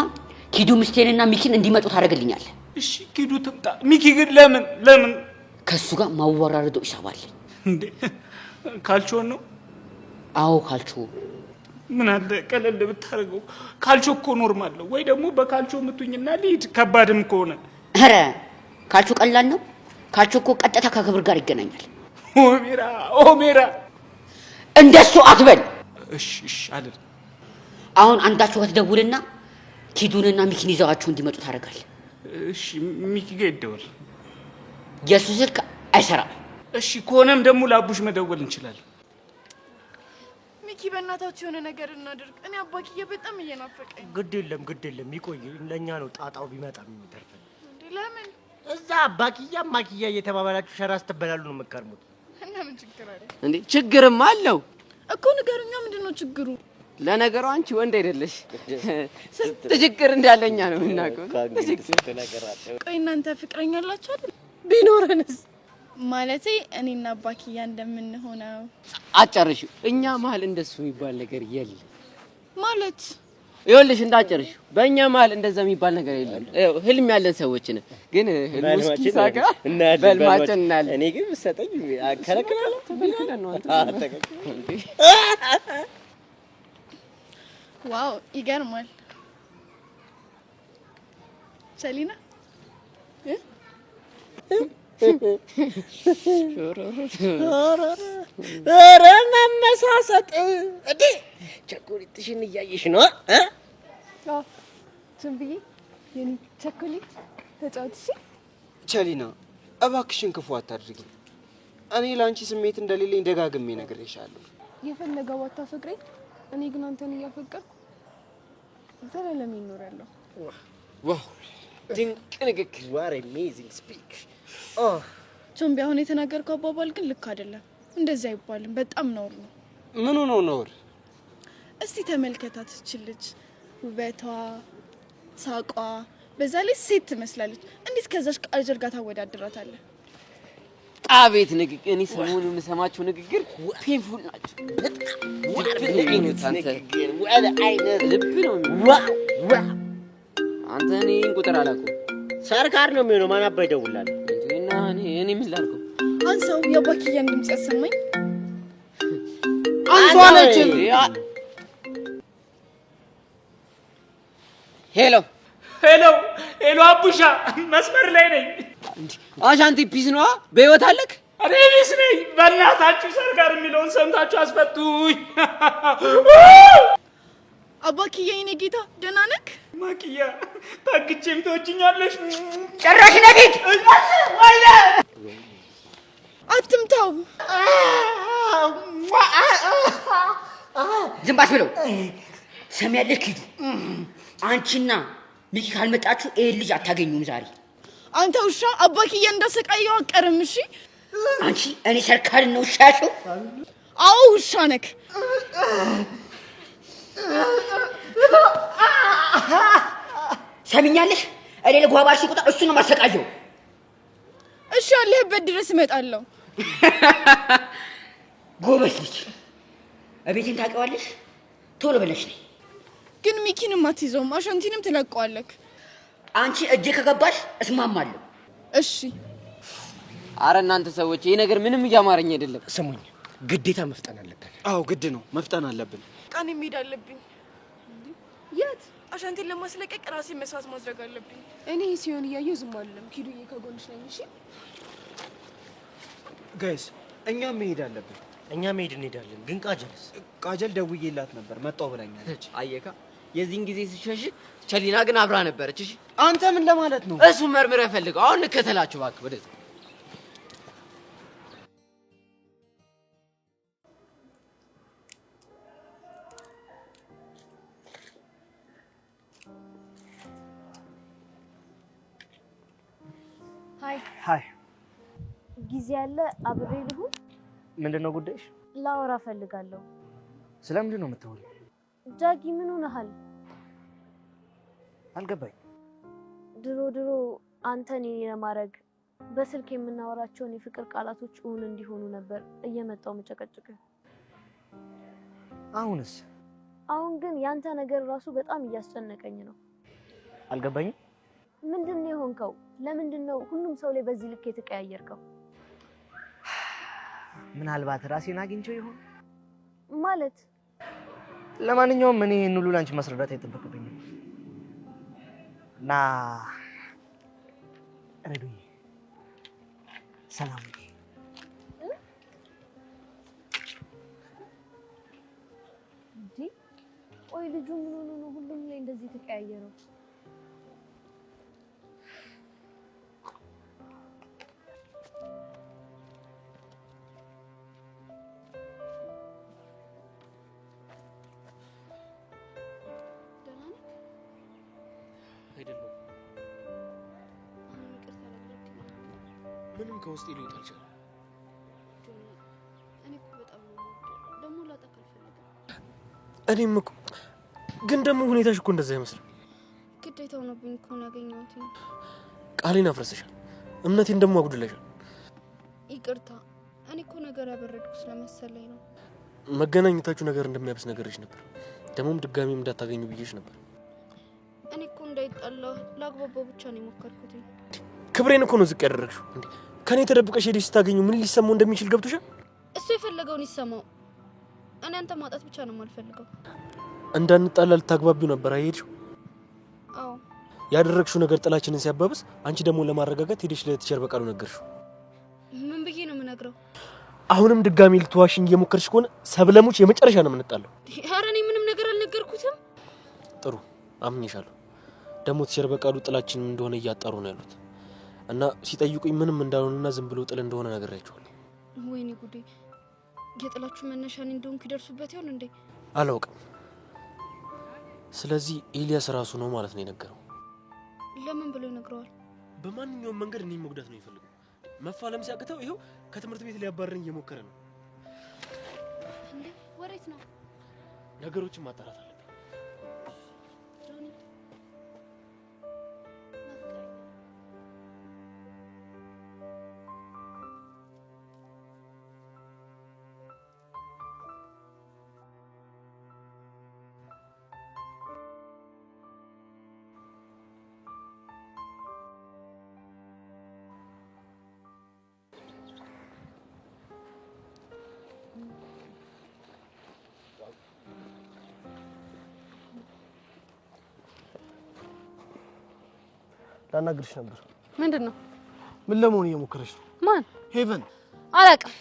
S12: ኪዱ ምስቴንና ሚኪን እንዲመጡ ታደርግልኛለህ?
S3: እሺ ኪዱ ትምጣ። ሚኪ ግን ለምን
S12: ከሱ ጋር ማወራረዶ ይሳባል
S3: እንዴ? ካልቾን ነው?
S12: አዎ ካልቾ።
S3: ምን አለ ቀለል ብታረገው። ካልቾ እኮ ኖርማል ነው። ወይ ደግሞ በካልቾ ምቱኝና ልሂድ፣ ከባድም ከሆነ።
S12: ኧረ ካልቾ ቀላል ነው። ካልቾ እኮ ቀጥታ ከክብር ጋር ይገናኛል።
S3: ኦሜራ
S12: እንደሱ አትበል።
S3: እሺ አይደል።
S12: አሁን አንዳችሁ ከተደውልና ኪዱንና ሚኪን ይዘዋቸው እንዲመጡ ታደርጋለህ።
S13: እሺ ሚኪ ጋር ይደወል።
S12: የሱ ስልክ አይሰራም።
S13: እሺ ከሆነም ደግሞ ለአቡሽ መደወል እንችላለን።
S9: ሚኪ በእናታችሁ የሆነ ነገር እናድርግ። እኔ አባክዬ በጣም እየናፈቀኝ።
S5: ግድ የለም ይቆይ። ለእኛ ነው ጣጣው ቢመጣም የሚተርፈን።
S9: እንዴ ለምን?
S5: እዛ አባክያ ማክያ እየተባባላችሁ ሸራ ስትበላሉ ነው የምትከርሙት።
S9: እና ምን ችግር አለ
S6: እንዴ? ችግርም አለው
S9: እኮ ንገሩኛ። ምንድነው ችግሩ?
S6: ለነገሩ አንቺ ወንድ አይደለሽ። ስንት ችግር እንዳለኛ ነው የምናውቀው።
S9: ቆይ እናንተ ፍቅረኛ አላችሁ አይደል?
S6: ቢኖረንስ
S9: ማለቴ እኔና አባክያ እንደምንሆነው።
S6: አጨርሽው። እኛ መሀል እንደሱ የሚባል ነገር የለም
S9: ማለት
S6: ይኸውልሽ፣ እንዳጨርሽ በእኛ መሀል እንደዛ የሚባል ነገር የለም። ህልም ያለን ሰዎች ነን፣ ግን ህልም ውስጥ ይሳካ በልማችን እናያለን።
S5: እኔ ግን ብትሰጠኝ አከለክላለሁ።
S6: ተከልክለን ነው አንተ።
S9: ዋው ይገርማል። ሰሊና
S5: ኧረ መመሳሰጥ እንዴ! ቸኮሌትሽን እያየሽ ነው?
S9: ዝም ብዬ የኔ ቸኮሌት ተጫውትሽ።
S3: ቸሊና እባክሽን ክፉ አታድርጊ። እኔ ለአንቺ ስሜት እንደሌለኝ ደጋግሜ ነግሬሻለሁ።
S9: የፈለገው አታፈቅረኝ፣ እኔ ግን አንተን እያፈቀርኩ ዘላለም ይኖራለሁ።
S3: ዋው ድንቅ ንግግር።
S5: ዋት አሜዚንግ ስፒክ።
S9: ቾምቢ አሁን የተናገርከው አባባል ግን ልክ አይደለም። እንደዚህ አይባልም፣ በጣም ነውር ነው።
S3: ምኑ ነው ነውር?
S9: እስቲ ተመልከታት ልጅ፣ ውበቷ፣ ሳቋ፣ በዛ ላይ ሴት ትመስላለች። እንዴት ከዛሽ ቃጀር ጋር ታወዳድራታለህ?
S6: አቤት ንግግር! እኔ ሰሞኑን የምሰማቸው ንግግር ፔንፉል ናቸው። ልብ ነው። አንተ እኔን ቁጥር አላውቀውም።
S5: ሰርካር ነው የሚሆነው። ማን አባ ይደውላል?
S6: እና እኔ ምን ላድርገው?
S9: አንሳው፣ የአባክያን ድምፅ ያሰማኝ።
S6: አንሷ ነች። ሄሎ
S13: ሄሎ፣ አቡሻ መስመር ላይ ነኝ።
S6: አሻንቲ ፒስ ነዋ። በህይወት አለክ?
S13: እኔ ፒስ ነኝ። በእናታችሁ ሰርካር የሚለውን ሰምታችሁ አስፈቱኝ።
S9: አባክዬ የኔ ጌታ ደህና ነክ?
S13: ማክያ ታግቼም ትወጂኛለሽ?
S12: ጭራሽ ነዲት
S13: ወይኔ!
S9: አትምታው።
S12: ዝም ባስ ብለው ሰሚያለሽ? ኪዱ አንቺና ሚኪ ካልመጣችሁ ይሄን ልጅ አታገኙም ዛሬ።
S9: አንተ ውሻ አባክዬ እንዳሰቃየው አቀርም። እሺ
S12: አንቺ እኔ ሰርካርን ነው ሻሽው?
S9: አዎ ውሻ ነክ።
S12: ሰሚኛለሽ? እኔ ለጓባሽ ቁጣ እሱ ነው ማሰቃየው።
S9: እሺ ያለህበት ድረስ እመጣለሁ።
S12: ጎበዝ ልጅ። እቤቴን ታውቂዋለሽ? ቶሎ ብለሽ ነይ።
S9: ግን ሚኪንም አትይዘውም፣ አሻንቲንም ትለቀዋለክ።
S12: አንቺ እጄ ከገባሽ እስማማለሁ።
S9: እሺ።
S6: አረ እናንተ ሰዎች ይሄ ነገር ምንም እያማረኝ አይደለም።
S5: ስሙኝ፣ ግዴታ መፍጠን አለብን።
S3: አዎ ግድ ነው፣ መፍጠን አለብን።
S9: ቃኔ መሄድ አለብኝ። የት? አሻንቲን ለማስለቀቅ ራሴን መስዋዕት ማድረግ አለብኝ። እኔ ሲሆን እያየሁ ዝም አልልም። ኪዱዬ ከጎንሽ ነኝ። እሺ
S3: ጋይስ፣ እኛም መሄድ አለብን።
S5: እኛ መሄድ እንሄዳለን፣ ግን ቃጀልስ?
S3: ቃጀል ደውዬላት ነበር፣ መጣሁ ብላኛለች።
S6: አየካ፣ የዚህን ጊዜ ሲሸሽ ቸሊና ግን አብራ ነበረች። እሺ
S3: አንተ ምን ለማለት ነው?
S6: እሱ መርምረህ ፈልገው። አሁን እንከተላችሁ እባክህ ወደዚህ።
S11: ሃይ ጊዜ ያለ አብሬ ልሁን?
S5: ምንድነው ጉዳይሽ?
S11: ላወራ ፈልጋለሁ።
S5: ስለምንድን ነው የምታወሪው?
S11: ዳጊ ምን ሆነሃል?
S5: አልገባኝ።
S11: ድሮ አንተ እኔን ለማድረግ በስልክ የምናወራቸውን የፍቅር ቃላቶች እውን እንዲሆኑ ነበር እየመጣው መጨቀጭቅ።
S5: አሁንስ?
S11: አሁን ግን ያንተ ነገር ራሱ በጣም እያስጨነቀኝ ነው።
S5: አልገባኝም።
S11: ምንድነው የሆንከው? ለምንድነው ሁሉም ሰው ላይ በዚህ ልክ የተቀያየርከው?
S5: ምናልባት ራሴን አግኝቼው ይሆን
S11: ማለት?
S5: ለማንኛውም እኔ ይሄን ሁሉ ላንቺ ማስረዳት አይጠበቅብኝም። እና ረዱኝ፣ ሰላም
S11: እንዴ? ቆይ ልጁ ምን ሆኖ ነው ሁሉም ላይ እንደዚህ ተቀያየረው?
S10: ምንም ከውስጤ ሊወጣ አልቻለም።
S4: እኔ እኮ በጣም ነው ደግሞ ላጠቃ አልፈልግም።
S10: እኔም እኮ ግን ደግሞ ሁኔታሽ እኮ እንደዛ አይመስልም።
S4: ግዴታ ሆኖብኝ እኮ ነው ያገኘሁት።
S10: ቃሌን አፍርሰሻል፣ እምነቴን ደግሞ አጉድለሻል።
S4: ይቅርታ፣ እኔ እኮ ነገር ያበረድኩ ስለመሰለኝ ነው።
S10: መገናኘታችሁ ነገር እንደሚያብስ ነገርሽ ነበር። ደግሞም ድጋሚም እንዳታገኙ ብዬሽ ነበር።
S4: እኔ እኮ እንዳይጣላ ላግባባው ብቻ ነው የሞከርኩት።
S10: ክብሬን እኮ ነው ዝቅ ያደረግሽው። እንዴ ከኔ ተደብቀሽ ሄደሽ ስታገኙ ምን ሊሰማው እንደሚችል ገብቶሻል?
S4: እሱ የፈለገውን ይሰማው። እኔ አንተ ማጣት ብቻ ነው የማልፈልገው።
S10: እንዳንጣላ ልታግባቢው ነበር አይሄድሽው?
S4: አዎ።
S10: ያደረግሽው ነገር ጥላችንን ሲያባብስ፣ አንቺ ደግሞ ለማረጋጋት ሄደሽ ለቲቸር በቃሉ ነገርሽው።
S4: ምን ብዬ ነው የምነግረው?
S10: አሁንም ድጋሚ ልትዋሽኝ እየሞከርሽ ከሆነ ሰብለሙች የመጨረሻ ነው የምንጣለው።
S4: ኧረ እኔ ምንም ነገር አልነገርኩትም።
S10: ጥሩ አምኜሻለሁ። ደግሞ ቲቸር በቃሉ ጥላችንን እንደሆነ እያጣሩ ነው ያሉት እና ሲጠይቁኝ ምንም እንዳልሆነና ዝም ብሎ ጥል እንደሆነ ነግሬያቸዋለሁ።
S4: ወይኔ ጉዴ! የጥላችሁ መነሻ እኔ እንደሆንኩ ይደርሱበት ይሆን እንዴ?
S10: አላውቅም። ስለዚህ ኤልያስ ራሱ ነው ማለት ነው የነገረው።
S4: ለምን ብሎ ይነግረዋል?
S10: በማንኛውም መንገድ እኔ መጉዳት ነው የሚፈልገው። መፋለም ሲያቅተው ይኸው ከትምህርት ቤት ሊያባረኝ እየሞከረ ነው።
S4: እንዴ ወሬት ነው?
S10: ነገሮችን ማጣራት አለብኝ። ላናግርሽ ነበር።
S2: ምንድነው?
S10: ምን ለመሆን እየሞከረሽ ነው?
S2: ማን?
S10: ሄቨን።
S2: አላውቅም።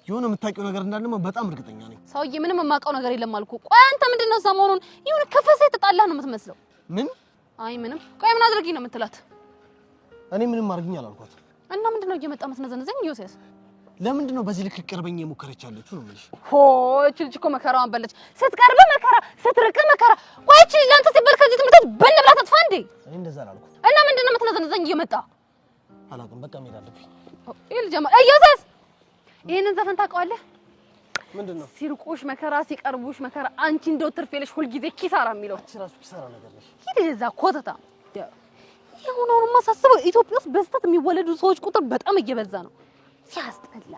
S10: የሆነ የምታውቂው ነገር እንዳለማ በጣም እርግጠኛ ነኝ።
S2: ሰውዬ ምንም የማውቀው ነገር የለም አልኩ። ቆይ አንተ ምንድነው ሰሞኑን ይሁን ከፈሰ የተጣላህ ነው የምትመስለው?
S10: ምን?
S2: አይ ምንም። ቆይ ምን አድርጊ ነው የምትላት?
S10: እኔ ምንም አድርጊኝ አላልኳት።
S2: እና ምንድነው እየመጣ መስነዘነዘኝ? ዮሴስ
S10: ለምንድን ነው በዚህ ልክ ቀርበኝ የሞከረች ያለችው ነው የምልሽ?
S2: ሆ እቺ ልጅ እኮ መከራዋን በለች። ስትቀርብ መከራ፣ ስትርቅ መከራ። ቆይ እቺ ልጅ አንተ ሲበል ከዚህ ትምህርት በል ብላ ተጥፋ እንዴ?
S10: እኔ እንደዛ አላልኩም።
S2: እና ምንድነው የምትነዘነዘኝ እየመጣ?
S10: አላውቅም። በቃ መሄድ አለብኝ።
S2: ይሄ ልጅ ማለት ዮሴስ፣ ይሄንን ዘፈን ታውቀዋለህ?
S10: ምንድነው?
S2: ሲርቁሽ መከራ፣ ሲቀርቡሽ መከራ፣ አንቺ እንደው ትርፍ የለሽ ሁልጊዜ ኪሳራ የሚለው
S10: እቺ ራሱ ኪሳራ ነገር ነሽ።
S2: ሂድ እዛ ኮተታ። የሆነውንማ ሳስበው ኢትዮጵያ ውስጥ በስተት የሚወለዱ ሰዎች ቁጥር በጣም እየበዛ ነው። ሲያስጠላ።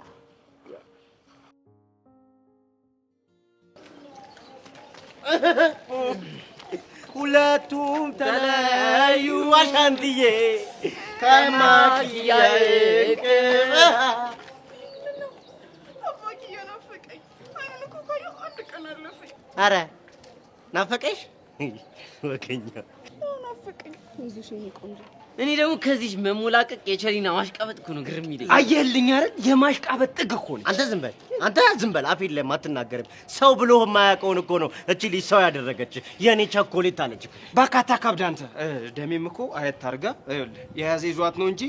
S5: ሁለቱም ተለያዩ አሻንትዬ ከማኪያዬ ቅባ ኧረ ናፈቀሽ? ወከኛ
S4: ናፈቀኝ። ይዙሽ የኔ ቆንጆ።
S6: እኔ ደግሞ ከዚህ መሞላቀቅ የቸሪና ማሽቃበጥ እኮ ነው ግርም ይለኝ።
S5: አየህልኝ አይደል? የማሽቃበጥ ጥግ እኮ ነው። አንተ ዝም በል፣ አንተ ዝም በል። አፍ የለም አትናገርም። ሰው ብሎ የማያውቀውን እኮ ነው እቺ ልጅ ሰው ያደረገች። የኔ ቸኮሌት አለች።
S3: ባካታ ካብዳ አንተ። ደሜም እኮ አየት አድርጋ የያዘ ይዟት ነው እንጂ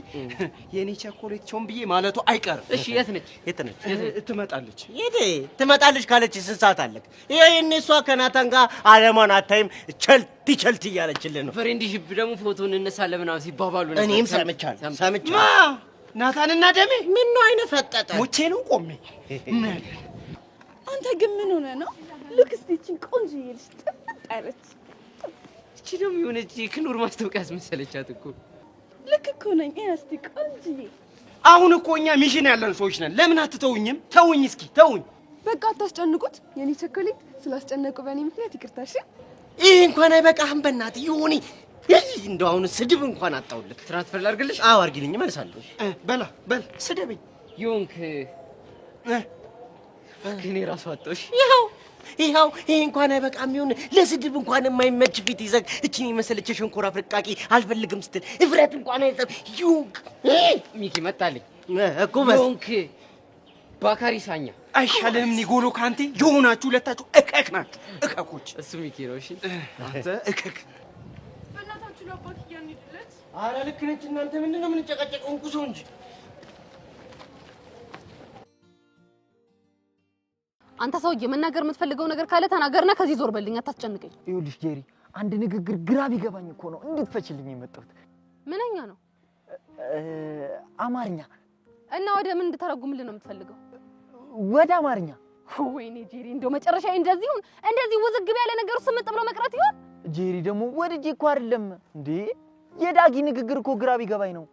S3: የኔ ቸኮሌት ቾም ብዬ ማለቱ አይቀርም።
S6: እሺ የት ነች?
S5: የት ነች?
S3: ትመጣለች።
S5: የት ትመጣለች ካለች ስንት ሰዓት አለክ? ይሄን እሷ ከናታን ጋር አለማን አታይም። ቸልቲ እያለችልን ነው።
S6: ፍሬንድሺፕ ደግሞ ፎቶ እንነሳለን ምናምን ሲባባሉ ነበር።
S5: እኔም ሰምቻለሁ።
S3: ናታንና ደሜ
S5: ምን ነው አይነ ፈጠጠ
S3: ሙቼ ነው ቆሜ።
S9: አንተ ግን ምን ሆነ ነው? ልክ እስቲ እቺን ቆንጆ ይልሽ ጥፍጥ አለች።
S6: እቺ ደግሞ የሆነች ክኑር ማስታወቂያ አስመሰለቻት እኮ።
S9: ልክ እኮ ነኝ። እስቲ ቆንጆ።
S3: አሁን እኮ እኛ ሚሽን ያለን ሰዎች ነን። ለምን አትተውኝም? ተውኝ እስኪ ተውኝ።
S9: በቃ አታስጨንቁት። የኔ ቸኮሌት ስላስጨነቁ በእኔ ምክንያት ይቅርታሽ።
S5: ይህ እንኳን አይበቃህም? በእናትህ ይሁን። እንደው አሁን ስድብ እንኳን አጣውልክ።
S6: ትራንስፈር ላድርግልሽ?
S5: አዎ አድርጊልኝ፣ እመልሳለሁ።
S3: በል ስደብኝ።
S6: ዮንክ ግን ራሱ አጣሽ።
S5: ይኸው ይሄ እንኳን አይበቃም? ይሁን ለስድብ እንኳን የማይመች ፊት ይዘግ እቺን የመሰለች ሸንኮራ ፍርቃቂ አልፈልግም ስትል እፍረት እንኳን አይጠብ። ዮንክ
S6: ሚኪ መጣልኝ
S5: እኮ በስ
S6: ዮንክ ባካሪ ሳኛ
S3: አይሻልም? ኒጎሎ ካንቴ የሆናችሁ ሁለታችሁ እከክ ናችሁ፣ እከኮች።
S6: እሱ ሚኪ ነው። እሺ
S3: አንተ እከክ።
S9: በእናታችሁ ለአባት እያንድለት።
S5: ኧረ ልክ ነች። እናንተ ምንድን ነው የምንጨቃጨቀው? እንቁሶ እንጂ
S2: አንተ ሰውዬ መናገር የምትፈልገው ነገር ካለ ተናገርና ከዚህ ዞር በልኝ፣ አታስጨንቀኝ።
S14: ይኸውልሽ ጄሪ፣ አንድ ንግግር ግራ ቢገባኝ እኮ ነው እንዴት ፈችልኝ የመጣሁት።
S2: ምንኛ ነው?
S3: አማርኛ።
S4: እና ወደ ምን እንድተረጉምልህ ነው የምትፈልገው?
S3: ወደ አማርኛ።
S4: ወይኔ ጄሪ እንደው መጨረሻ እንደዚህ ውዝግብ ያለ ነገር ስምጥ ብሎ መቅረት ይሆን?
S3: ጄሪ ደግሞ ወድጄ እኮ አይደለም እንዴ የዳጊ ንግግር እኮ ግራ ቢገባኝ ነው።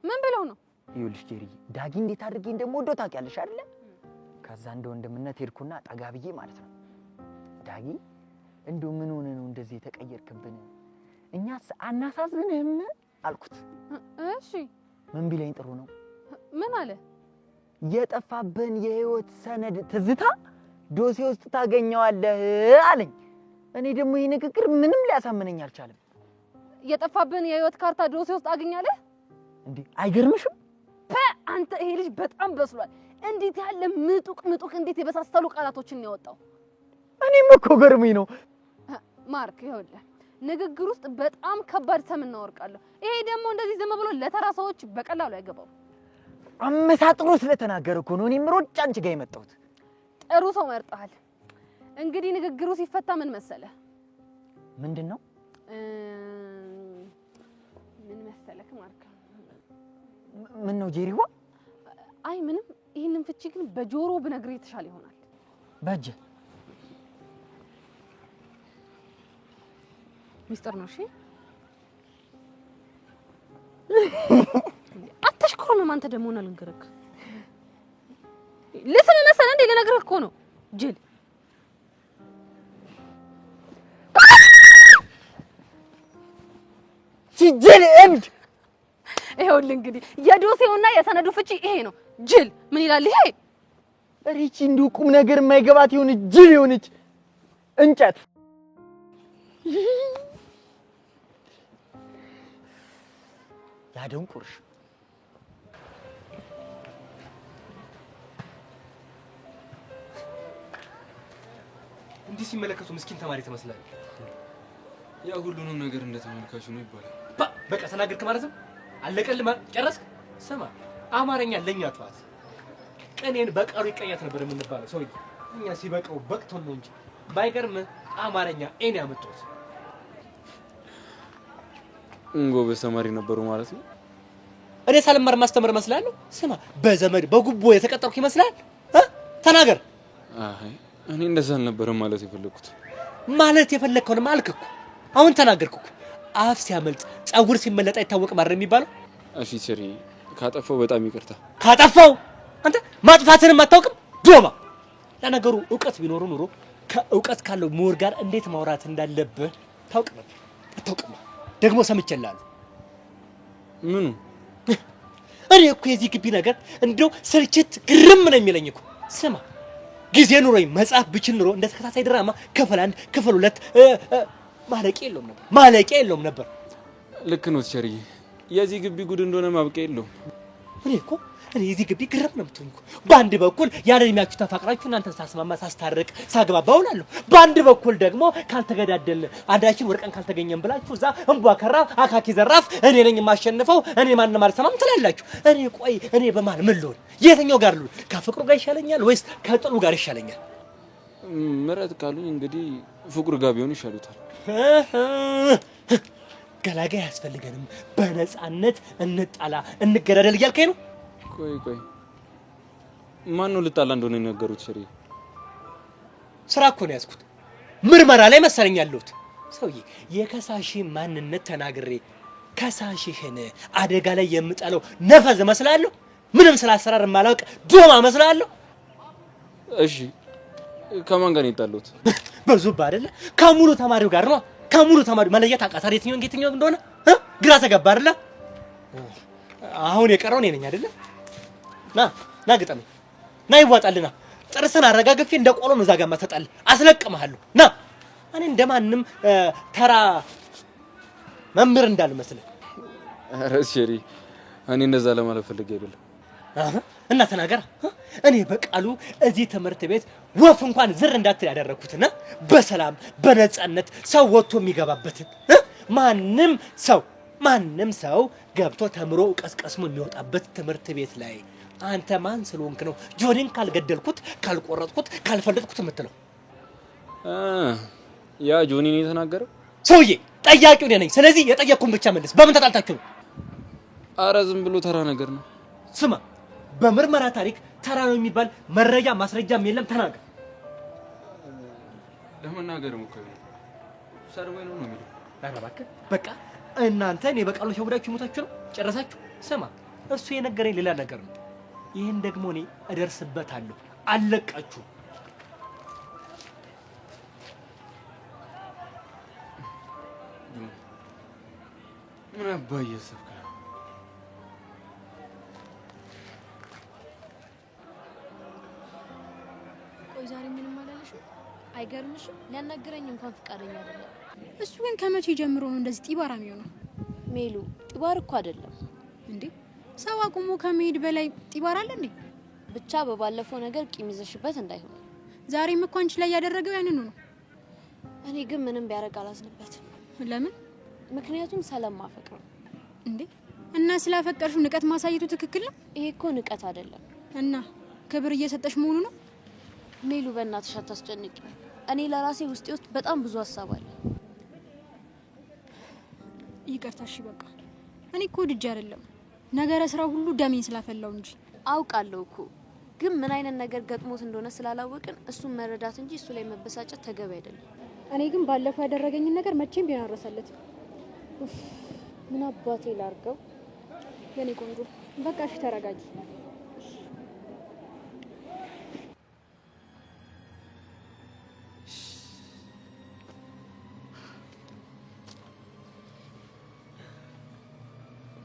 S4: ምን ብለው ነው?
S3: ይኸውልሽ ጄሪ ዳጊ እንዴት አድርጌ እንደምወደው ታውቂያለሽ አይደለ? ከዛ እንደ ወንድምነት ሄድኩና ጠጋ ብዬ ማለት ነው ዳጊ እንደው ምን ሆነ ነው እንደዚህ የተቀየርክብን? እኛስ አናሳዝንህም አልኩት።
S4: እሺ
S3: ምን ቢለኝ ጥሩ ነው?
S4: ምን አለ?
S3: የጠፋብን የህይወት ሰነድ ትዝታ ዶሴ ውስጥ ታገኘዋለህ አለኝ። እኔ ደግሞ ይሄ ንግግር ምንም ሊያሳምነኝ አልቻለም።
S4: የጠፋብን የህይወት ካርታ ዶሴ ውስጥ አገኛለህ
S3: እንዴ? አይገርምሽም?
S4: አንተ ይሄ ልጅ በጣም በስሏል። እንዴት ያለ ምጡቅ እንዴት የበሳሰሉ ቃላቶችን ያወጣው።
S3: እኔም እኮ ገርሞኝ ነው።
S4: ማርክ ይኸውልህ ንግግር ውስጥ በጣም ከባድ ሰምና ወርቃለሁ። ይሄ ደግሞ እንደዚህ ዝም ብሎ ለተራ ሰዎች በቀላሉ አይገባው።
S3: አመሳጥሮ ስለተናገረ እኮ ነው እኔም ሮጬ አንቺ ጋር የመጣሁት።
S4: ጥሩ ሰው መርጠሃል። እንግዲህ ንግግሩ ሲፈታ ምን መሰለህ?
S3: ምንድነው?
S4: ምን መሰለህ ማርክ?
S3: ምን ነው ጄሪዋ?
S4: አይ ምንም። ይሄንን ፍቺ ግን በጆሮ ብነግርህ የተሻለ ይሆናል።
S3: በጀ
S4: ሚስጥር ነው። እሺ አትሽኮርም። አንተ ደግሞ ነው ልንገርህ። ልስን መሰለ እንዴ? ልነግርህ እኮ ነው ጅል።
S3: ሲጅል እብድ።
S4: ይኸውልህ እንግዲህ የዶሴውና የሰነዱ ፍቺ ይሄ ነው። ጅል ምን ይላል ይሄ?
S3: ሪቺ እንዲሁ ቁም ነገር የማይገባት ይሁን ጅል ይሁንች እንጨት ያደንቁርሽ።
S10: እንዲህ ሲመለከቱ ምስኪን ተማሪ ትመስላለህ።
S7: ያ ሁሉንም ነገር እንደተመልካቹ ነው ይባላል።
S10: በቃ ተናገርክ ማለት ነው። አለቀልህ ማለት ጨረስክ። ስማ አማርኛ ለኛ ተዋት። ቀኔን በቃሉ ይቀያት ነበር የምንባለው ሰውዬ። እኛ ሲበቃው በቅቶን ነው እንጂ ባይገርም አማርኛ ኤን ያመጡት።
S7: ጎበዝ ተማሪ ነበሩ ማለት ነው።
S10: እኔ ሳልማር ማስተምር መስላለሁ? ስማ በዘመድ በጉቦ የተቀጠርኩ ይመስላል? ተናገር።
S7: አይ እኔ እንደዛ አልነበረም ማለት የፈለኩት።
S10: ማለት የፈለከውንም አልክ እኮ። አሁን ተናገርኩ እኮ። አፍ ሲያመልጥ ጸጉር ሲመለጥ አይታወቅም አይደል የሚባለው?
S7: እሺ ቸሪ ካጠፋው በጣም ይቅርታ።
S10: ካጠፋው አንተ ማጥፋትንም አታውቅም ዶማ። ለነገሩ ዕውቀት ቢኖር ኑሮ ከዕውቀት ካለው ምሁር ጋር እንዴት ማውራት እንዳለብህ ታውቅ ነበር። አታውቅም። ደግሞ ሰምቼልሃለሁ።
S7: ምኑ?
S10: እኔ እኮ የዚህ ግቢ ነገር እንደው ስልችት ግርም ነው የሚለኝ እኮ። ስማ ጊዜ ኑሮኝ መጽሐፍ ብችል ኑሮ እንደ ተከታታይ ድራማ ክፍል 1 ክፍል 2 ማለቂያ የለውም ነበር።
S7: ልክ ነው ቸሪ። የዚህ ግቢ ጉድ እንደሆነ ማብቂያ የለውም።
S10: እኔ የዚህ ግቢ ግርም ነው የምትሆኝ እኮ። በአንድ በኩል ያለ እድሜያችሁ ተፋቅራችሁ እናንተን ሳስማማ ሳስታርቅ ሳግባባ እውላለሁ። በአንድ በኩል ደግሞ ካልተገዳደልን አንዳችን ወርቀን ካልተገኘን ብላችሁ እዛ እንቧ ከራ አካኪ ዘራፍ እኔ ነኝ የማሸንፈው እኔ ማንንም አልሰማም ትላላችሁ። እኔ በማን ምን ልሆን? የትኛው ጋር ልሁን? ከፍቅሩ ጋር ይሻለኛል ወይስ ከጥሉ ጋር ይሻለኛል?
S7: ምረት ካሉኝ እንግዲህ ፍቅሩ ጋር ቢሆን ይሻሉታል።
S10: ገላጋይ አያስፈልገንም። በነፃነት እንጣላ እንገዳደል እያልከኝ ነው?
S7: ቆይ ማን ነው ልጣላ እንደሆነ የነገሩት? ቸሪ
S10: ስራ እኮ ነው ያዝኩት። ምርመራ ላይ መሰለኝ ያለሁት። ሰውዬ የከሳሽ ማንነት ተናግሬ ከሳሽህን አደጋ ላይ የምጣለው ነፈዝ መስላለሁ? ምንም ስለ አሰራር የማላውቅ ዶማ መስላለሁ?
S7: እሺ ከማን ጋር ነው የጣሉት?
S10: በዙባ አይደለ? ከሙሉ ተማሪው ጋር ነው። ከሙሉ ተማሪው መለየት አቃታሪ የትኛው እንደሆነ ግራ ተገባ አይደለ? አሁን የቀረው እኔ ነኝ አይደለ? ና ግጠመኝ። ና ይዋጣልና ጥርስን አረጋግፌ እንደ ቆሎ ነው እዛ ጋር ማተጣል አስለቅምሃለሁ። ና እኔ እንደማንም ተራ መምህር እንዳልመስልህ።
S7: ኧረ ቸሪ እኔ እንደዛ ለማለት ፈልጌ አይደለም።
S10: እና ተናገር። እኔ በቃሉ እዚህ ትምህርት ቤት ወፍ እንኳን ዝር እንዳትል ያደረኩትና በሰላም በነፃነት ሰው ወጥቶ የሚገባበትን ማንም ሰው ገብቶ ተምሮ ዕውቀት ቀስሞ የሚወጣበት ትምህርት ቤት ላይ አንተ ማን ስለሆንክ ነው ጆኒን ካልገደልኩት ካልቆረጥኩት ካልፈለጥኩት የምትለው?
S7: ያ ጆኒ ነው የተናገረው?
S10: ሰውዬ ጠያቂው እኔ ነኝ። ስለዚህ የጠየቅኩን ብቻ መልስ። በምን ተጣልታችሁ ነው?
S7: አረ ዝም ብሎ ተራ ነገር ነው።
S10: ስማ፣ በምርመራ ታሪክ ተራ ነው የሚባል መረጃ ማስረጃም የለም። ተናገር።
S7: ለመናገር ሞከረ ሰርዌይ ነው የሚለው።
S10: ኧረ እባክህ በቃ እናንተ እኔ በቃሉ ሸውዳችሁ ሞታችሁ ነው ጨረሳችሁ። ስማ፣ እሱ የነገረኝ ሌላ ነገር ነው። ይህን ደግሞ እኔ እደርስበታለሁ። አለቃችሁ
S7: ምን አባዬ ሰብከ
S11: ቆይ ዛሬ ምንም አላለሽም? አይገርምሽም? ሊያናግረኝ እንኳን ፍቃደኛ አይደለም።
S4: እሱ ግን ከመቼ ጀምሮ ነው እንደዚህ ጢባራ የሚሆነው?
S11: ሜሉ ጢባር እኮ አይደለም
S4: እንዴ። ሰው አቁሞ ከመሄድ በላይ ጢባር አለ እንዴ?
S11: ብቻ በባለፈው ነገር ቂም ይዘሽበት እንዳይሆን።
S4: ዛሬም እኮ አንቺ ላይ ያደረገው ያንኑ ነው።
S11: እኔ ግን ምንም ቢያደርግ አላዝንበትም።
S4: ለምን?
S11: ምክንያቱም ስለማፈቅር ነው።
S4: እንዴ እና ስላፈቀርሽው ንቀት ማሳየቱ ትክክል ነው?
S11: ይሄ እኮ ንቀት አይደለም።
S4: እና ክብር እየሰጠሽ መሆኑ ነው?
S11: ሜሉ በእናትሽ አታስጨንቂ። እኔ ለራሴ ውስጤ ውስጥ በጣም ብዙ ሀሳብ አለ።
S4: ይቅርታ እሺ በቃ። እኔ እኮ ወድጄ አይደለም ነገረ ስራው ሁሉ ደሜን ስላፈላው እንጂ።
S11: አውቃለሁ እኮ ግን ምን አይነት ነገር ገጥሞት እንደሆነ ስላላወቅን እሱን መረዳት እንጂ እሱ ላይ መበሳጨት ተገቢ አይደለም።
S4: እኔ ግን ባለፈው ያደረገኝን ነገር መቼም ቢሆን አልረሳለትም።
S11: ምን አባቴ ላርገው?
S4: የኔ ቆንጆ በቃ እሺ ተረጋጊ።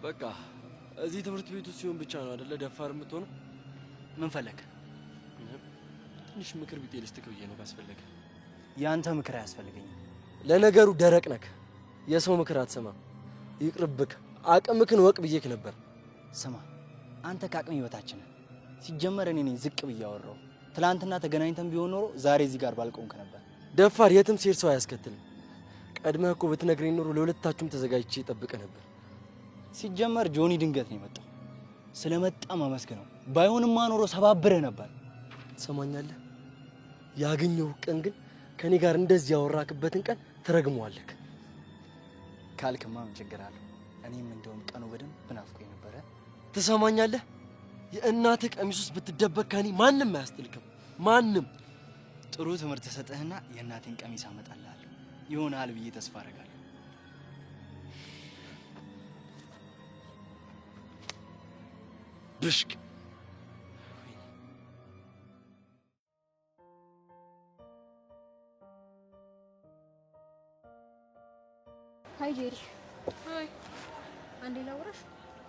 S14: በቃ እዚህ ትምህርት ቤቱ ሲሆን ብቻ ነው አይደለ ደፋር የምትሆነው?
S3: ምን ፈለክ?
S14: ትንሽ ምክር ቢጤ ልስጥክ ብዬ ነው ካስፈለገ።
S3: ያንተ ምክር አያስፈልገኝም።
S14: ለነገሩ ደረቅ ነክ፣ የሰው ምክር አትሰማም። ይቅርብክ፣ አቅምክን ወቅ ብዬክ ነበር።
S3: ስማ፣ አንተ ከአቅሜ በታች ነህ። ሲጀመር እኔ ነኝ ዝቅ ብዬ አወራው። ትላንትና ተገናኝተን ቢሆን ኖሮ ዛሬ እዚህ ጋር ባልቆምክ ነበር።
S14: ደፋር የትም ሲሄድ ሰው አያስከትልም። ቀድመህ እኮ ብትነግረኝ ኖሮ ለሁለታችሁም ተዘጋጅቼ እጠብቅ ነበር።
S3: ሲጀመር ጆኒ ድንገት ነው የመጣው። ስለመጣ ማመስገነው። ባይሆንማ ኖሮ ሰባብረህ ነበር።
S14: ትሰማኛለህ? ያገኘው ቀን ግን ከኔ ጋር እንደዚህ ያወራክበትን ቀን ትረግመዋለህ።
S3: ካልክማ ምን ችግር አለው? እኔም እንደውም ቀኑ በደንብ ናፍቆኝ ነበረ።
S14: ትሰማኛለህ? የእናትህ ቀሚስ ውስጥ ብትደበቅ ከኔ ማንም አያስጥልክም። ማንም።
S3: ጥሩ ትምህርት ሰጠህና የእናቴን ቀሚስ አመጣልሃለሁ። ይሆናል ብዬ ተስፋ አደርጋለሁ።
S14: ብሽቅ
S4: ሃይ ጄሪ።
S2: ሃይ
S4: አንዴ ላውራሽ።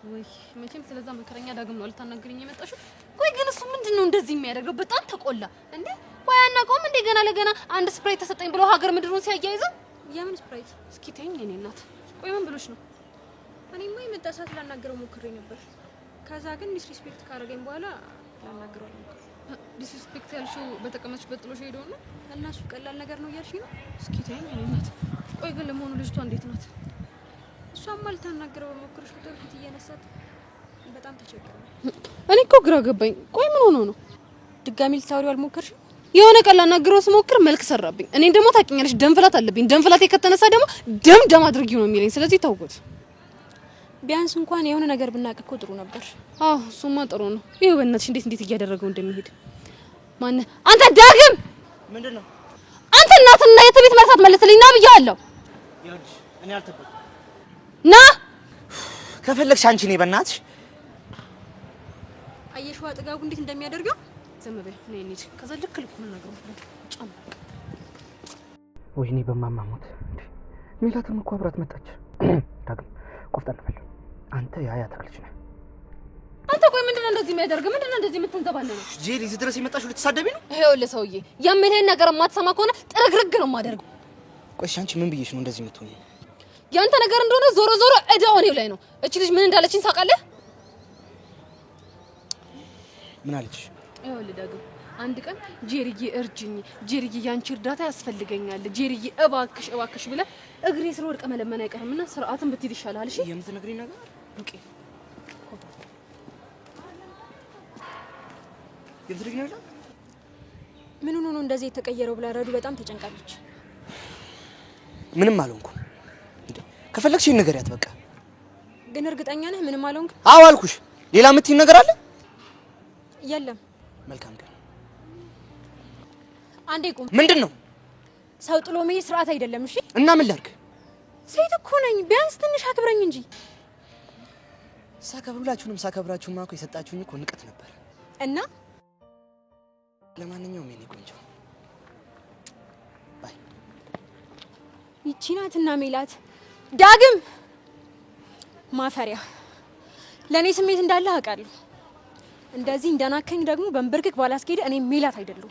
S2: ወይ መቼም ስለዛ መከረኛ ዳግም ነው ልታናግሪኝ የመጣሽው? ቆይ ግን እሱ ምንድነው እንደዚህ የሚያደርገው? በጣም ተቆላ እንዴ! ቆይ አናውቀውም እንዴ? ገና ለገና አንድ ስፕራይት ተሰጠኝ ብሎ ሀገር ምድሩን ሲያያይዘው።
S4: የምን ስፕራይት?
S2: እስኪ ተይኝ የኔ እናት። ቆይ ምን ብሎሽ ነው?
S4: እኔማ የመጣ ሰዓት ላናገረው ሞክሬ ነበር። ከዛ ግን ዲስሪስፔክት ካደረገኝ በኋላ ላናገረው ነበር።
S2: ዲስሪስፔክት ያልሽው በተቀመጥሽበት ጥሎሽ ሄዶ ነው?
S4: እና እሱ ቀላል ነገር ነው እያልሽኝ ነው?
S2: እስኪ ተይኝ የኔ እናት። ቆይ ግን ለመሆኑ ልጅቷ እንዴት ናት?
S4: እሷማ ልታናገረው በሞክርሽ ቁጥር ፊት እየነሳት በጣም ተቸገረ።
S2: እኔ እኮ ግራ ገባኝ። ቆይ ምን ሆኖ ነው?
S4: ድጋሚ ልታወሪው አልሞከርሽም?
S2: የሆነ ቀን ላናግረው ስሞክር መልክ ሰራብኝ። እኔ ደግሞ ታውቂኛለሽ ደንፍላት አለብኝ። ደንፍላቴ ከተነሳ ደግሞ ደም አድርጊው ነው የሚለኝ። ስለዚህ ታውቁት።
S4: ቢያንስ እንኳን የሆነ ነገር ብናውቅ እኮ ጥሩ ነበር።
S2: አዎ እሱማ ጥሩ ነው። ይሄው በእናትሽ እንዴት እያደረገው እንደሚሄድ ማን አንተ ዳግም
S3: ምንድነው?
S2: አንተ እናትና የትቤት መርሳት መልስልኝ ና ብያለሁ።
S3: ይኸውልሽ እኔ አልተበል
S2: ና
S1: ከፈለግሽ አንቺ ነኝ በእናትሽ።
S4: አየሽው አጥጋቡ እንዴት እንደሚያደርገው።
S2: ዝም በይ ነይ እንሂድ። ከዛ ልክ ልኩን ነገር ነው ጫምቅ።
S1: ወይኔ በማማሞት ሜላትም እኮ አብራት መጣች። ዳግም ቆፍጠን በል አንተ ያያ ተክልሽ ነህ።
S2: አንተ ቆይ ምንድነው እንደዚህ የሚያደርግ? ምንድነው እንደዚህ የምትንዘባለለው?
S1: ጄሪ እዚህ ድረስ የመጣሽው ልትሳደቢ ነው?
S2: ይኸውልህ ሰውዬ የምልህን ነገር የማትሰማ ከሆነ ጥርግርግ ነው የማደርገው።
S1: ቆይ አንቺ ምን ብዬሽ ነው እንደዚህ የምትሆኚ?
S2: ያንተ ነገር እንደሆነ ዞሮ ዞሮ እዳው እኔው ላይ ነው። እቺ ልጅ ምን እንዳለችኝ ታውቃለህ?
S1: ምን አለች?
S2: ይኸውልህ ዳግም አንድ ቀን ጄሪዬ እርጅኝ፣ ጄሪዬ ያንቺ እርዳታ ያስፈልገኛል፣ ጄሪዬ እባክሽ እባክሽ ብለህ እግሬ ስር ወድቀ መለመን አይቀርምና ስርዓትን ብትይዝ ይሻላል። እሺ
S1: የምትነግሪኝ ነገር ኦኬ። የምትነግሪኝ ነገር
S4: ምን ሆኖ ነው እንደዚህ የተቀየረው ብላ ረዱ በጣም ተጨንቃለች።
S1: ምንም አልሆንኩም። ከፈለግሽ ንገሪያት በቃ።
S15: ግን እርግጠኛ ነህ ምንም አልሆንክ?
S3: አዎ አልኩሽ። ሌላ የምትይኝ ነገር አለ?
S15: የለም።
S3: መልካም ቀን።
S15: አንዴ ቁም።
S3: ምንድነው?
S15: ሰው ጥሎ መሄድ ስርዓት አይደለም። እሺ
S3: እና ምን ላድርግ?
S15: ሴት እኮ ነኝ። ቢያንስ ትንሽ አክብረኝ እንጂ።
S3: ሳከብራችሁማ እኮ የሰጣችሁኝ እኮ ንቀት ነበር።
S15: እና
S3: ለማንኛውም የኔ ቆንጆ ባይ።
S15: ይቺ ናትና ሜላት ዳግም ማፈሪያ። ለኔ ስሜት እንዳለ አውቃለሁ። እንደዚህ እንደናከኝ ደግሞ በንበርክክ ባላስኬድ እኔ ሜላት አይደለሁ።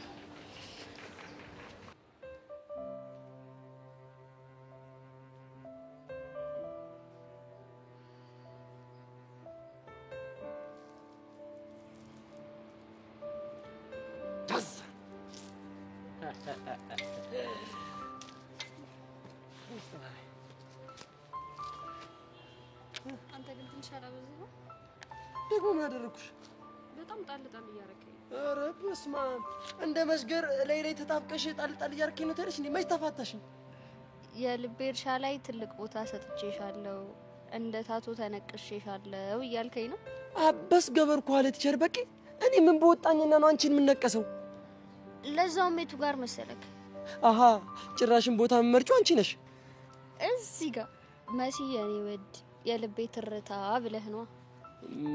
S4: አንተ ግን ትንሽ አላበዛኸው?
S14: ደግሞ ምን አደረኩሽ?
S4: በጣም ጣል እያረከኝ።
S14: ኧረ በስመ አብ! እንደ መስገር ላይ ተጣብቀሽ ጣል እያረከኝ ነው ትያለሽ እንዴ? መች ተፋታሽኝ?
S4: የልቤ እርሻ ላይ ትልቅ ቦታ ሰጥቼሻለሁ፣ እንደ ታቶ ተነቅሼሻለሁ እያልከኝ ነው?
S14: አበስ ገበርኩ አለ ቲቸር በቂ። እኔ ምን በወጣኝና ነው አንቺን የምነቀሰው?
S4: ለዛውም የቱ ጋር መሰለክ?
S14: አሃ ጭራሽን ቦታ መመርጩ አንቺ ነሽ።
S4: እዚህ ጋር መሲ የኔ ወድ የልቤ ትርታ ብለህ ነው።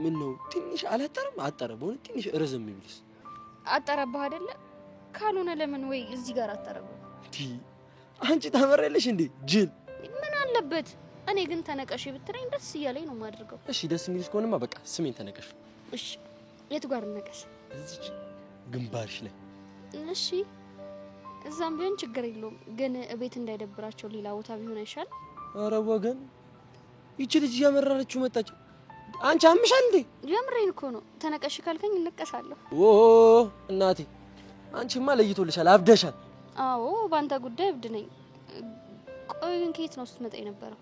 S14: ምን ነው ትንሽ አላጠረም? አጠረ። በሆነ ትንሽ ረዘም ይብልስ።
S4: አጠረብህ አይደለ? ካልሆነ ለምን ወይ እዚህ ጋር አጠረብህ?
S14: አንቺ ታመራለሽ እንዴ ጅል?
S4: ምን አለበት? እኔ ግን ተነቀሽ ብትለኝ ደስ እያለኝ ነው የማደርገው።
S14: እሺ ደስ የሚልሽ ከሆነማ በቃ ስሜን ተነቀሽ።
S4: እሺ የቱ ጋር ነቀስ?
S14: እዚች ግንባርሽ ላይ።
S4: እሺ እዛም ቢሆን ችግር የለውም፣ ግን እቤት እንዳይደብራቸው ሌላ ቦታ ቢሆን አይሻል?
S14: ኧረ ወገን ይቺ ልጅ እያመራረችው መጣች። አንቺ አምሻል እንዴ?
S4: የምሬን እኮ ነው። ተነቀሽ ካልከኝ እንቀሳለሁ።
S14: ኦ እናቴ አንቺማ ለይቶልሻል፣ አብደሻል።
S4: አዎ ባንተ ጉዳይ እብድ ነኝ። ቆይ ግን ከየት ነው ስትመጣ የነበረው?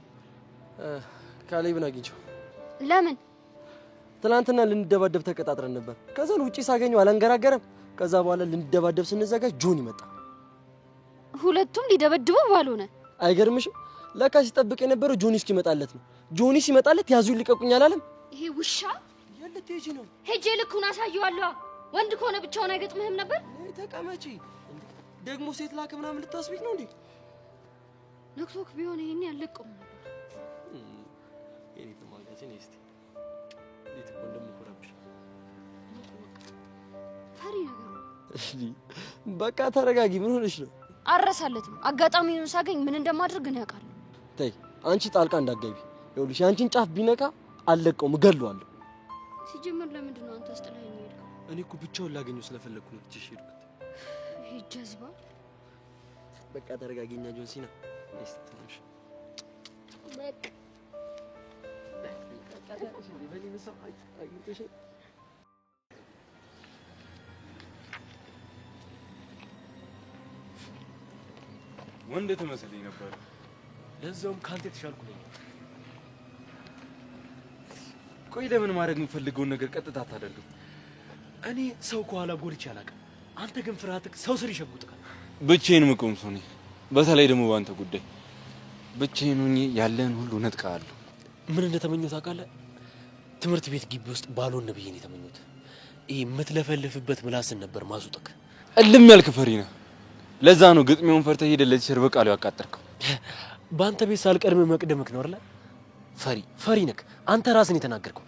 S14: ካሌብን አግኝቼው።
S4: ለምን?
S14: ትናንትና ልንደባደብ ተቀጣጥረን ነበር። ከዛን ውጪ ሳገኘው አላንገራገረም። ከዛ በኋላ ልንደባደብ ስንዘጋጅ ጆን ይመጣ።
S4: ሁለቱም ሊደበድበው ባልሆነ።
S14: አይገርምሽም? ለካ ሲጠብቅ የነበረው ጆኒ እስኪመጣለት ነው። ጆኒ ሲመጣለት ያዙኝ ልቀቁኝ አላለም።
S4: ይሄ ውሻ
S14: የለት ሄጂ ነው።
S4: ሄጄ ልኩን አሳየዋለሁ። ወንድ ከሆነ ብቻውን አይገጥምህም ነበር?
S14: ተቀመጪ። ደግሞ ሴት ላከ ምናምን ልታስቢኝ ነው እንዴ?
S4: ነክቶክ ቢሆን ይሄን ያለቀም ነበር።
S14: የኔ ተማጋጭ ነኝ። እስቲ እንዴት እኮ እንደምኮራብሽ
S4: ፈሪ ነገር ነው።
S14: በቃ ተረጋጊ። ምን ሆነሽ ነው?
S4: አረሳለትም። አጋጣሚውን ሳገኝ ምን እንደማድረግ ነው ያውቃል።
S14: ተይ አንቺ ጣልቃ እንዳትገቢ። ይኸውልሽ አንቺን ጫፍ ቢነካ አልለቀውም፣ እገለዋለሁ።
S4: ሲጀምር ለምንድን ነው አንተ አስጠላኸኝ የሄድከው?
S14: እኔ እኮ ብቻውን ላገኘው ስለፈለኩ ነው ትቼሽ ሄድኩት።
S4: ይሄ ጀዝባ።
S14: በቃ ተረጋጊኛ ጆን ሲና። እስቲ ትንሽ
S4: በቃ
S7: ወንድ ትመስለኝ ነበር።
S14: ለዛውም ካንተ የተሻልኩ ነኝ።
S7: ቆይ ለምን ማድረግ የምፈልገውን ነገር ቀጥታ አታደርግም?
S14: እኔ ሰው ከኋላ ጎድቼ አላውቅም። አንተ ግን ፍርሃትህ ሰው ስር ይሸጉጥካል።
S7: ብቻዬን የምቆም ሰው ነኝ። በተለይ ደግሞ በአንተ ጉዳይ ብቻዬን ሆኜ ያለን ሁሉ ነጥቃለሁ።
S14: ምን እንደተመኘው ታውቃለህ? ትምህርት ቤት ግቢ ውስጥ ባልሆን ብዬ ነው የተመኘሁት። ይሄ የምትለፈልፍበት ምላስን ነበር ማሱጠክ።
S7: እልም ያልክ ፈሪ ነህ። ለዛ ነው ግጥሚያውን ፈርተህ ሄደህ ለዚህ ሸርበቃ ላይ ያቃጠርከው።
S14: በአንተ ቤት ሳልቀድም መቅደምክ ነው አይደል? ፈሪ ነክ። አንተ ራስን የተናገርከው።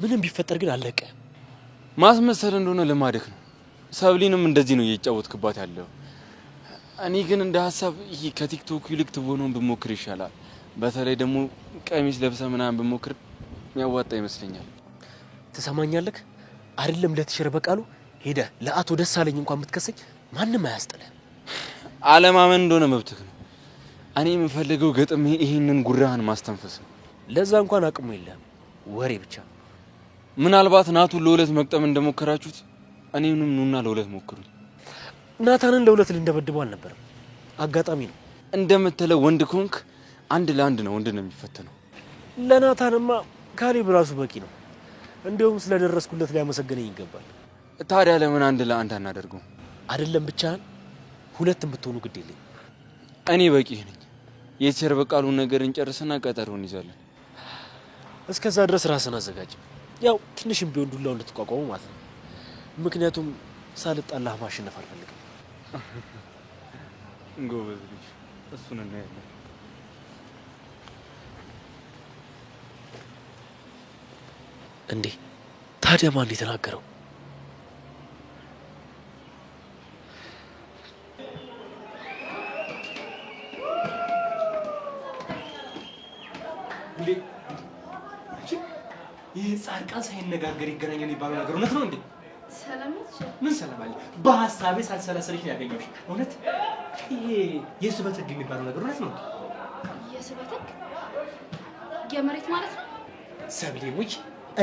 S14: ምንም ቢፈጠር ግን አለቀ።
S7: ማስመሰል እንደሆነ ለማደክ ነው። ሰብሊንም እንደዚህ ነው እየጫወትክባት ያለው። እኔ ግን እንደ ሀሳብ ይሄ ከቲክቶክ ይልቅ ትወነውን ብሞክር ይሻላል። በተለይ ደግሞ ቀሚስ ለብሰህ ምናምን ብሞክር የሚያዋጣ ይመስለኛል።
S14: ትሰማኛለህ? አይደለም ለተሸርበቃሉ ሄደህ ለአቶ ደሳለኝ እንኳን የምትከሰኝ ማንም አያስጥልህ።
S7: አለማመን እንደሆነ መብትህ ነው። እኔ የምፈልገው ገጥሜ ይሄንን ጉራህን ማስተንፈስ ነው።
S14: ለዛ እንኳን አቅሙ የለም፣ ወሬ ብቻ።
S7: ምናልባት ናቱን ለሁለት መቅጠም እንደሞከራችሁት እኔንም ኑና ለሁለት ሞክሩኝ።
S14: ናታንን ለሁለት ልንደበድበው አልነበረም፣ አጋጣሚ ነው።
S7: እንደምትለው ወንድ ኮንክ አንድ ለአንድ ነው ወንድ ነው የሚፈተነው።
S14: ለናታንማ ካሌብ ራሱ በቂ ነው። እንደውም ስለደረስኩለት ሊያመሰግነኝ ይገባል።
S7: ታዲያ ለምን አንድ ለአንድ አናደርገው?
S14: አይደለም ብቻህን ሁለትም ብትሆኑ ግድ የለኝ።
S7: እኔ በቂ ነኝ። የቸርበቃሉን ነገር እንጨርስና ቀጠሮን ይዛለን።
S14: እስከዛ ድረስ ራስን አዘጋጅ። ያው ትንሽም ቢሆን ዱላውን ልትቋቋሙ ማለት ነው። ምክንያቱም ሳልጣላህ ማሸነፍ አልፈልግም።
S7: ጎበዝ ልጅ፣ እሱን እናያለን።
S14: እንዴ ታዲያ ማን የተናገረው?
S10: እንዴ ይህ ጻድቃን ሳይነጋገር ይገናኛል የሚባለው ነገር እውነት ነው እንዴ?
S4: ሰላም ነሽ?
S10: ምን ሰላም አለ? በሐሳቤ ሳልሰላሰልሽ ነው ያገኘሁሽ። እውነት ይሄ የስበት ህግ የሚባለው ነገር እውነት ነው እንዴ?
S4: የስበት ህግ የመሬት ማለት ነው?
S10: ሰብሌ ሙች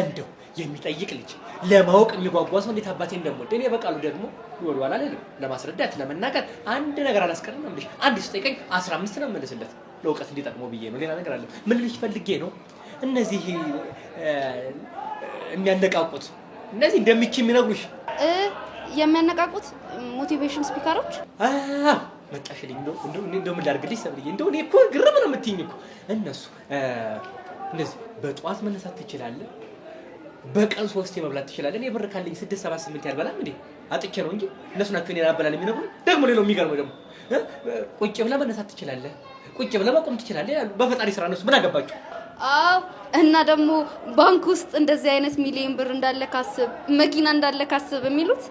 S10: እንደው የሚጠይቅ ልጅ ለማወቅ የሚጓጓ ሰው እንዴት አባቴ እንደምወድ እኔ በቃሉ ደግሞ ወደኋላ አልልም። ለማስረዳት ለመናገር አንድ ነገር አላስቀርም። እንዴ አንድ ስጠይቀኝ 15 ነው መልስለት ለውቀት እንዲጠቅመው ብዬ ነው። ሌላ ነገር አለ ምን ልጅ ፈልጌ ነው። እነዚህ የሚያነቃቁት እነዚህ እንደምቺ የሚነግሩሽ
S4: የሚያነቃቁት ሞቲቬሽን ስፒከሮች
S10: መጣሽልኝ። እንደው ምን ላድርግልሽ ሰብልዬ? እንደው እኔ እኮ ግርም ነው የምትይኝ እኮ እነሱ እነዚህ በጠዋት መነሳት ትችላለህ፣ በቀን 3 መብላት ትችላለህ። እኔ ብር ካለኝ 6 7 8 ያልበላም እንዴ አጥቼ ነው እንጂ እነሱ ናቸው እኔን አበላል የሚነግሩኝ። ደግሞ ሌላው የሚገርመው ደግሞ ቁጭ ብለህ መነሳት ትችላለህ፣ ቁጭ ብለህ መቆም ትችላለህ ያሉ በፈጣሪ ስራ እነሱ ምን አገባቸው?
S4: አዎ እና ደግሞ ባንክ ውስጥ እንደዚህ አይነት ሚሊዮን ብር እንዳለ ካስብ፣ መኪና እንዳለ ካስብ የሚሉት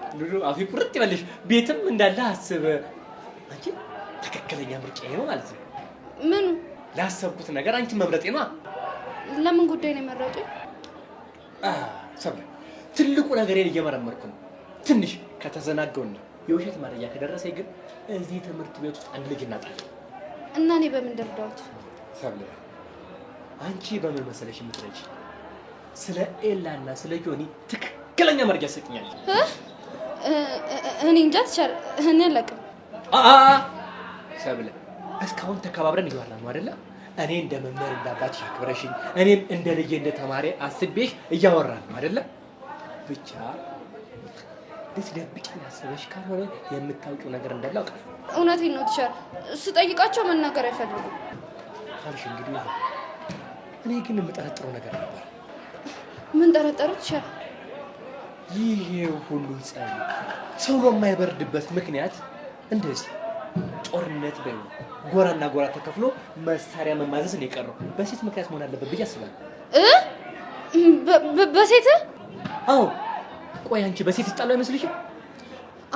S10: አፊ ቁርጥ ይበልሽ፣ ቤትም እንዳለ አስብ። አንቺ ትክክለኛ ምርጫዬ ነው ማለት ነው።
S4: ምኑ?
S10: ላሰብኩት ነገር አንቺ መምረጤ ነው።
S4: ለምን ጉዳይ ነው የመረጠው?
S10: ሰብለ ትልቁ ነገሬን እየመረመርኩ ነው። ትንሽ ከተዘናገውና የውሸት መረጃ ከደረሰኝ ግን እዚህ ትምህርት ቤት ውስጥ አንድ ልጅ እናጣለን።
S4: እና እኔ በምን ደርዳውት?
S10: ሰብለ አንቺ በምን መሰለሽ የምትረጂ? ስለ ኤላና ስለ ጆኒ ትክክለኛ መረጃ ሰጥኛለሽ።
S4: እኔ እንጃ ትቻል እኔ አላውቅም።
S10: ሰብለ እስካሁን ተከባብረን እያወራን ነው አይደለ? እኔ እንደ መምህር እንዳባትሽ አክብረሽኝ፣ እኔም እንደ ልጄ እንደ ተማሪ አስቤሽ እያወራን ነው አይደለ? ብቻ ልትደብቂኝ አስበሽ ካልሆነ የምታውቂው ነገር እንዳለ አውቃለሁ።
S4: እውነቴን ነው ትቻል። ስጠይቃቸው መናገር አይፈልጉም
S10: ካልሽ እንግዲህ ነው። እኔ ግን የምጠረጥረው ነገር ነበር።
S4: ምን ጠረጠሩ ትቻል?
S10: ይሄ ሁሉ ጸብ ሰው በማይበርድበት ምክንያት እንደዚህ ጦርነት በይ ጎራና ጎራ ተከፍሎ መሳሪያ መማዘዝ ነው የቀረው። በሴት ምክንያት መሆን አለበት ብዬ አስባለሁ።
S4: በሴት?
S10: አዎ። ቆይ አንቺ በሴት ይጣሉ አይመስልሽም?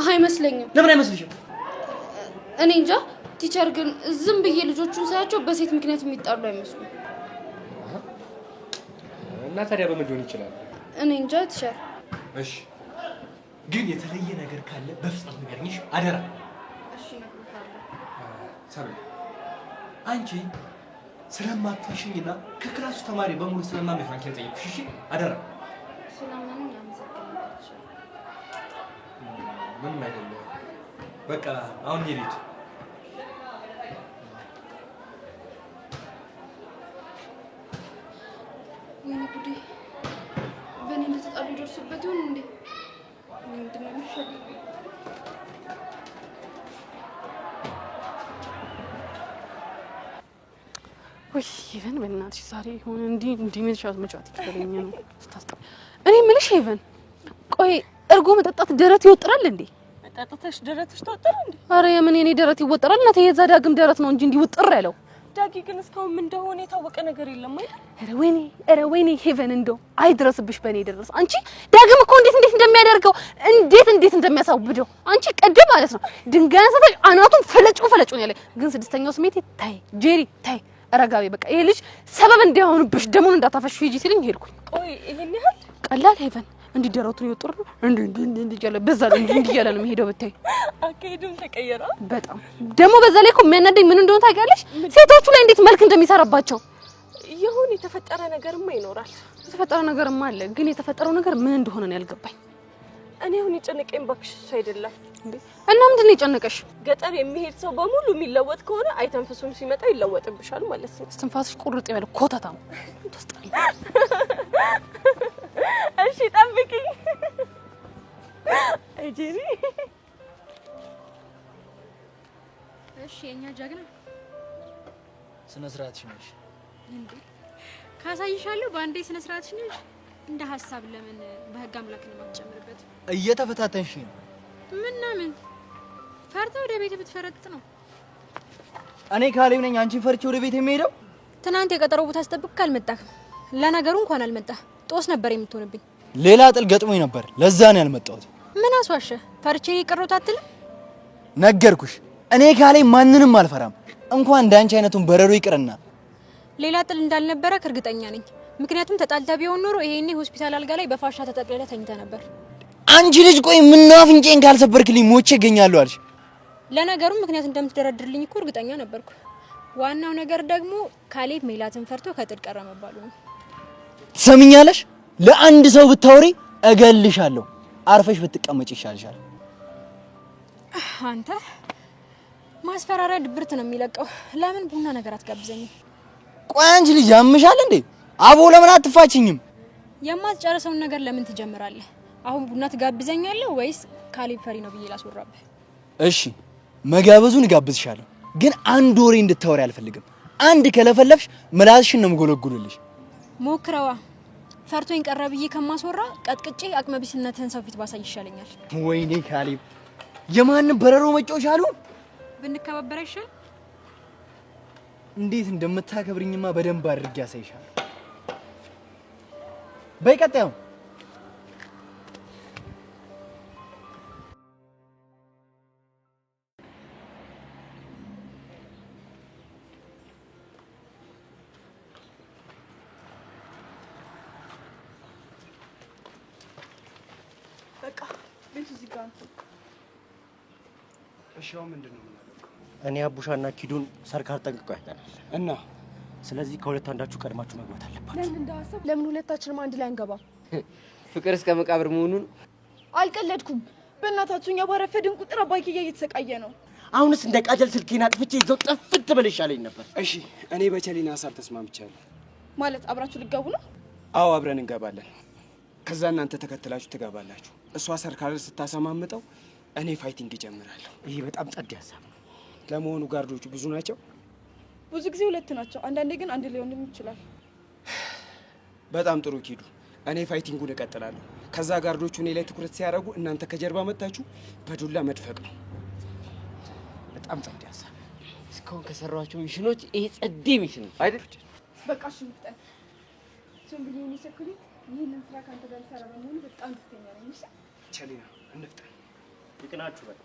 S4: አይመስለኝም።
S10: ለምን አይመስልሽም?
S4: እኔ እንጃ ቲቸር፣ ግን ዝም ብዬ ልጆቹን ሳያቸው በሴት ምክንያት የሚጣሉ አይመስሉም።
S10: እና ታዲያ በምን ሊሆን ይችላል?
S4: እኔ እንጃ ቲቸር።
S10: እሺ፣ ግን የተለየ ነገር ካለ በፍጥነት ንገሪኝ አደራ።
S4: እሺ ነግሮታለሁ።
S10: ሰብለ አንቺ ስለማትፈሽኝና ከክላሱ ተማሪ በሙሉ ስለማመፋንኪ ነው ጠየቅኩሽ። እሺ አደራ።
S4: ስለማንም ያመሰግናለሁ።
S10: ምንም አይደለም። በቃ አሁን ሄድት
S4: ወይኔ ጉዴ! በእኔ እንደተጣሉ ይደርሱበት ይሆን እንዴ? ምንድን ነው የሚሻለው?
S2: ወይ ሄቨን በእናትሽ ዛሬ ሆነ እንዲህ መጫወት ይከለኝ ነው ስታስጠራ። እኔ የምልሽ ሄቨን፣ ቆይ እርጎ መጠጣት ደረት ይወጥራል እንዴ?
S15: መጠጣትሽ ደረትሽ ተወጠረ እንዴ?
S2: አረ የምን የኔ ደረት ይወጥራል? እናቴ የዛ ዳግም ደረት ነው እንጂ እንዲህ ውጥር ያለው።
S15: ዳጊ ግን እስካሁን ምን እንደሆነ የታወቀ ነገር የለም አይደል?
S2: ኧረ ወይኔ ሄቨን፣ እንደው አይድረስብሽ በእኔ ድረስ። አንቺ ዳግም እኮ እንዴት እንደሚያደርገው እንዴት እንደሚያሳብደው አንቺ ቀደም ማለት ነው ድንጋይ አንስተሽ አናቱን ፈለጩን ያለ። ግን ስድስተኛው ስሜት ታይ ጄሪ ታይ ረጋቤ በቃ ይሄ ልጅ ሰበብ እንዲያሆንብሽ ደሙን እንዳታፈሽ ሂጂ ሲልኝ ሄድኩኝ።
S15: ቆይ ይሄን ያህል
S2: ቀላል ሄቨን፣ እንዲህ ደረቱን ይወጥር ነው እንዲህ ያለ በዛ እንዲህ ያለ ነው የሚሄደው። ብታይ
S15: አካሄዱም ተቀየረ
S2: በጣም ደግሞ በዛ ላይ እኮ የሚያናደኝ ምን እንደሆነ ታውቂያለሽ? ሴቶቹ ላይ እንዴት መልክ እንደሚሰራባቸው።
S15: ይሁን የተፈጠረ ነገርማ ይኖራል።
S2: የተፈጠረ ነገርማ አለ፣ ግን የተፈጠረው ነገር ምን እንደሆነ ነው ያልገባኝ።
S15: እኔ አሁን የጨነቀኝ ባክሽ እሱ አይደለም
S2: እንዴ። እና ምንድን ነው የጨነቀሽ?
S15: ገጠር የሚሄድ ሰው በሙሉ የሚለወጥ ከሆነ አይተንፈሱም ሲመጣ ይለወጥብሻል ማለት ነው።
S2: እስትንፋስሽ ቁርጥ ያለ ኮተታም ተስጠኝ።
S15: እሺ ጠብቂኝ። እጄሪ
S16: እሺ የኛ ጀግና
S3: ስነ ስርዓትሽ ነሽ
S16: እንዴ?
S15: ካሳይሻለሁ በአንዴ ስነ ስርዓትሽ ነሽ። እንደ ሐሳብ ለምን በህግ አምላክ ነው የማትጨምርበት?
S3: እየተፈታተንሽ ነው።
S15: ምን ፈርተህ ወደ ቤት ብትፈረጥ ነው?
S3: እኔ ካሌብ ነኝ አንቺን ፈርቼ ወደ ቤት የምሄደው?
S15: ትናንት የቀጠሮ ቦታ አስጠብቅ ካልመጣህ ለነገሩ እንኳን አልመጣህ ጦስ ነበር የምትሆንብኝ።
S3: ሌላ ጥል ገጥሞኝ ነበር ለዛ ነው ያልመጣሁት።
S15: ምን አስዋሸ? ፈርቼ የቀረሁት አትልም?
S3: ነገርኩሽ እኔ ካሌብ ማንንም አልፈራም። እንኳን እንዳንቺ አይነቱን በረሮ ይቅርና
S15: ሌላ ጥል እንዳልነበረ እርግጠኛ ነኝ። ምክንያቱም ተጣልታ ቢሆን ኖሮ ይሄኔ ሆስፒታል አልጋ ላይ በፋሻ ተጠቅልለህ ተኝተህ ነበር።
S3: አንቺ ልጅ ቆይ ምን ነው አፍንጬን ካልሰበርክልኝ ሞቼ እገኛለሁ አልሽ?
S15: ለነገሩ ምክንያት እንደምትደረድርልኝ እኮ እርግጠኛ ነበርኩ። ዋናው ነገር ደግሞ ካሌብ ሜላትን ፈርቶ ከጥል ቀረ መባሉ ነው።
S3: ትሰሚኛለሽ? ለአንድ ሰው ብታወሪ እገልሻለሁ። አርፈሽ ብትቀመጭ ይሻልሻል።
S15: አንተ ማስፈራሪያ ድብርት ነው የሚለቀው። ለምን ቡና ነገር አትጋብዘኝም?
S3: ቆይ አንቺ ልጅ ያምሻል እንዴ? አቦ ለምን አትፋችኝም?
S15: የማትጨርሰውን ነገር ለምን ትጀምራለህ? አሁን ቡና ትጋብዘኛለህ ወይስ ካሌብ ፈሪ ነው ብዬ ላስወራብህ?
S3: እሺ መጋበዙን እጋብዝሻለሁ፣ ግን አንድ ወሬ እንድታወሪ አልፈልግም። አንድ ከለፈለፍሽ ምላስሽን ነው የምጎለጉልልሽ።
S15: ሞክረዋ። ፈርቶኝ ቀረ ብዬ ከማስወራ ቀጥቅጬ አቅመቢስነትህን ሰው ፊት ባሳይ ይሻለኛል።
S3: ወይኔ ካሌብ የማንም በረሮ መጫወቻ አሉ።
S15: ብንከባበር አይሻል?
S3: እንዴት እንደምታከብርኝማ በደንብ አድርጌ ያሳይሻል። በይቀጣዩ
S9: በቃ ቤቱ እዚህ ጋር ነው።
S5: እሺው ምንድነው? እኔ አቡሻና ኪዱን ሰርካር ጠንቅቀው ያውቃናል እና ስለዚህ ከሁለት አንዳችሁ ቀድማችሁ መግባት አለባችሁ።
S2: ለምን እንዳሰብ ለምን ሁለታችንም አንድ ላይ አንገባም?
S6: ፍቅር እስከ መቃብር መሆኑን
S2: አልቀለድኩም። በእናታችሁ እኛ ባረፈድን ቁጥር አባዬ እየተሰቃየ ነው።
S5: አሁንስ እንደ ቃጀል ስልኬን አጥፍቼ ይዘው ጠፍት በልሻለኝ ነበር።
S16: እሺ እኔ በቸሊና ሀሳብ ተስማምቻለሁ።
S2: ማለት አብራችሁ ልትገቡ ነው?
S16: አዎ አብረን እንገባለን። ከዛ እናንተ ተከትላችሁ ትገባላችሁ። እሷ ሰርካር ስታሰማምጠው እኔ ፋይቲንግ እጀምራለሁ።
S5: ይሄ በጣም ጸድ ሀሳብ ነው።
S16: ለመሆኑ ጋርዶቹ ብዙ ናቸው?
S2: ብዙ ጊዜ ሁለት ናቸው፣ አንዳንዴ ግን አንድ ሊሆንም ይችላል።
S16: በጣም ጥሩ ኪዱ። እኔ ፋይቲንጉን እቀጥላለሁ። ከዛ ጋርዶቹ እኔ ላይ ትኩረት ሲያደርጉ እናንተ ከጀርባ መጣችሁ በዱላ መድፈቅ ነው።
S6: በጣም ጸድ ሀሳብ። እስካሁን ከሰራኋቸው ሚሽኖች ይሄ ጸድ ሚሽን ነው አይደል?
S2: በቃ እሺ እንፍጠን። ቸምብሊውን ይሰክሉ። ይሄንን ስራ ካንተ ጋር ሰራ በመሆኑ በጣም ደስተኛ ነኝ። እሺ
S16: ቸሊና እንፍጠን።
S5: ይቅናችሁ በቃ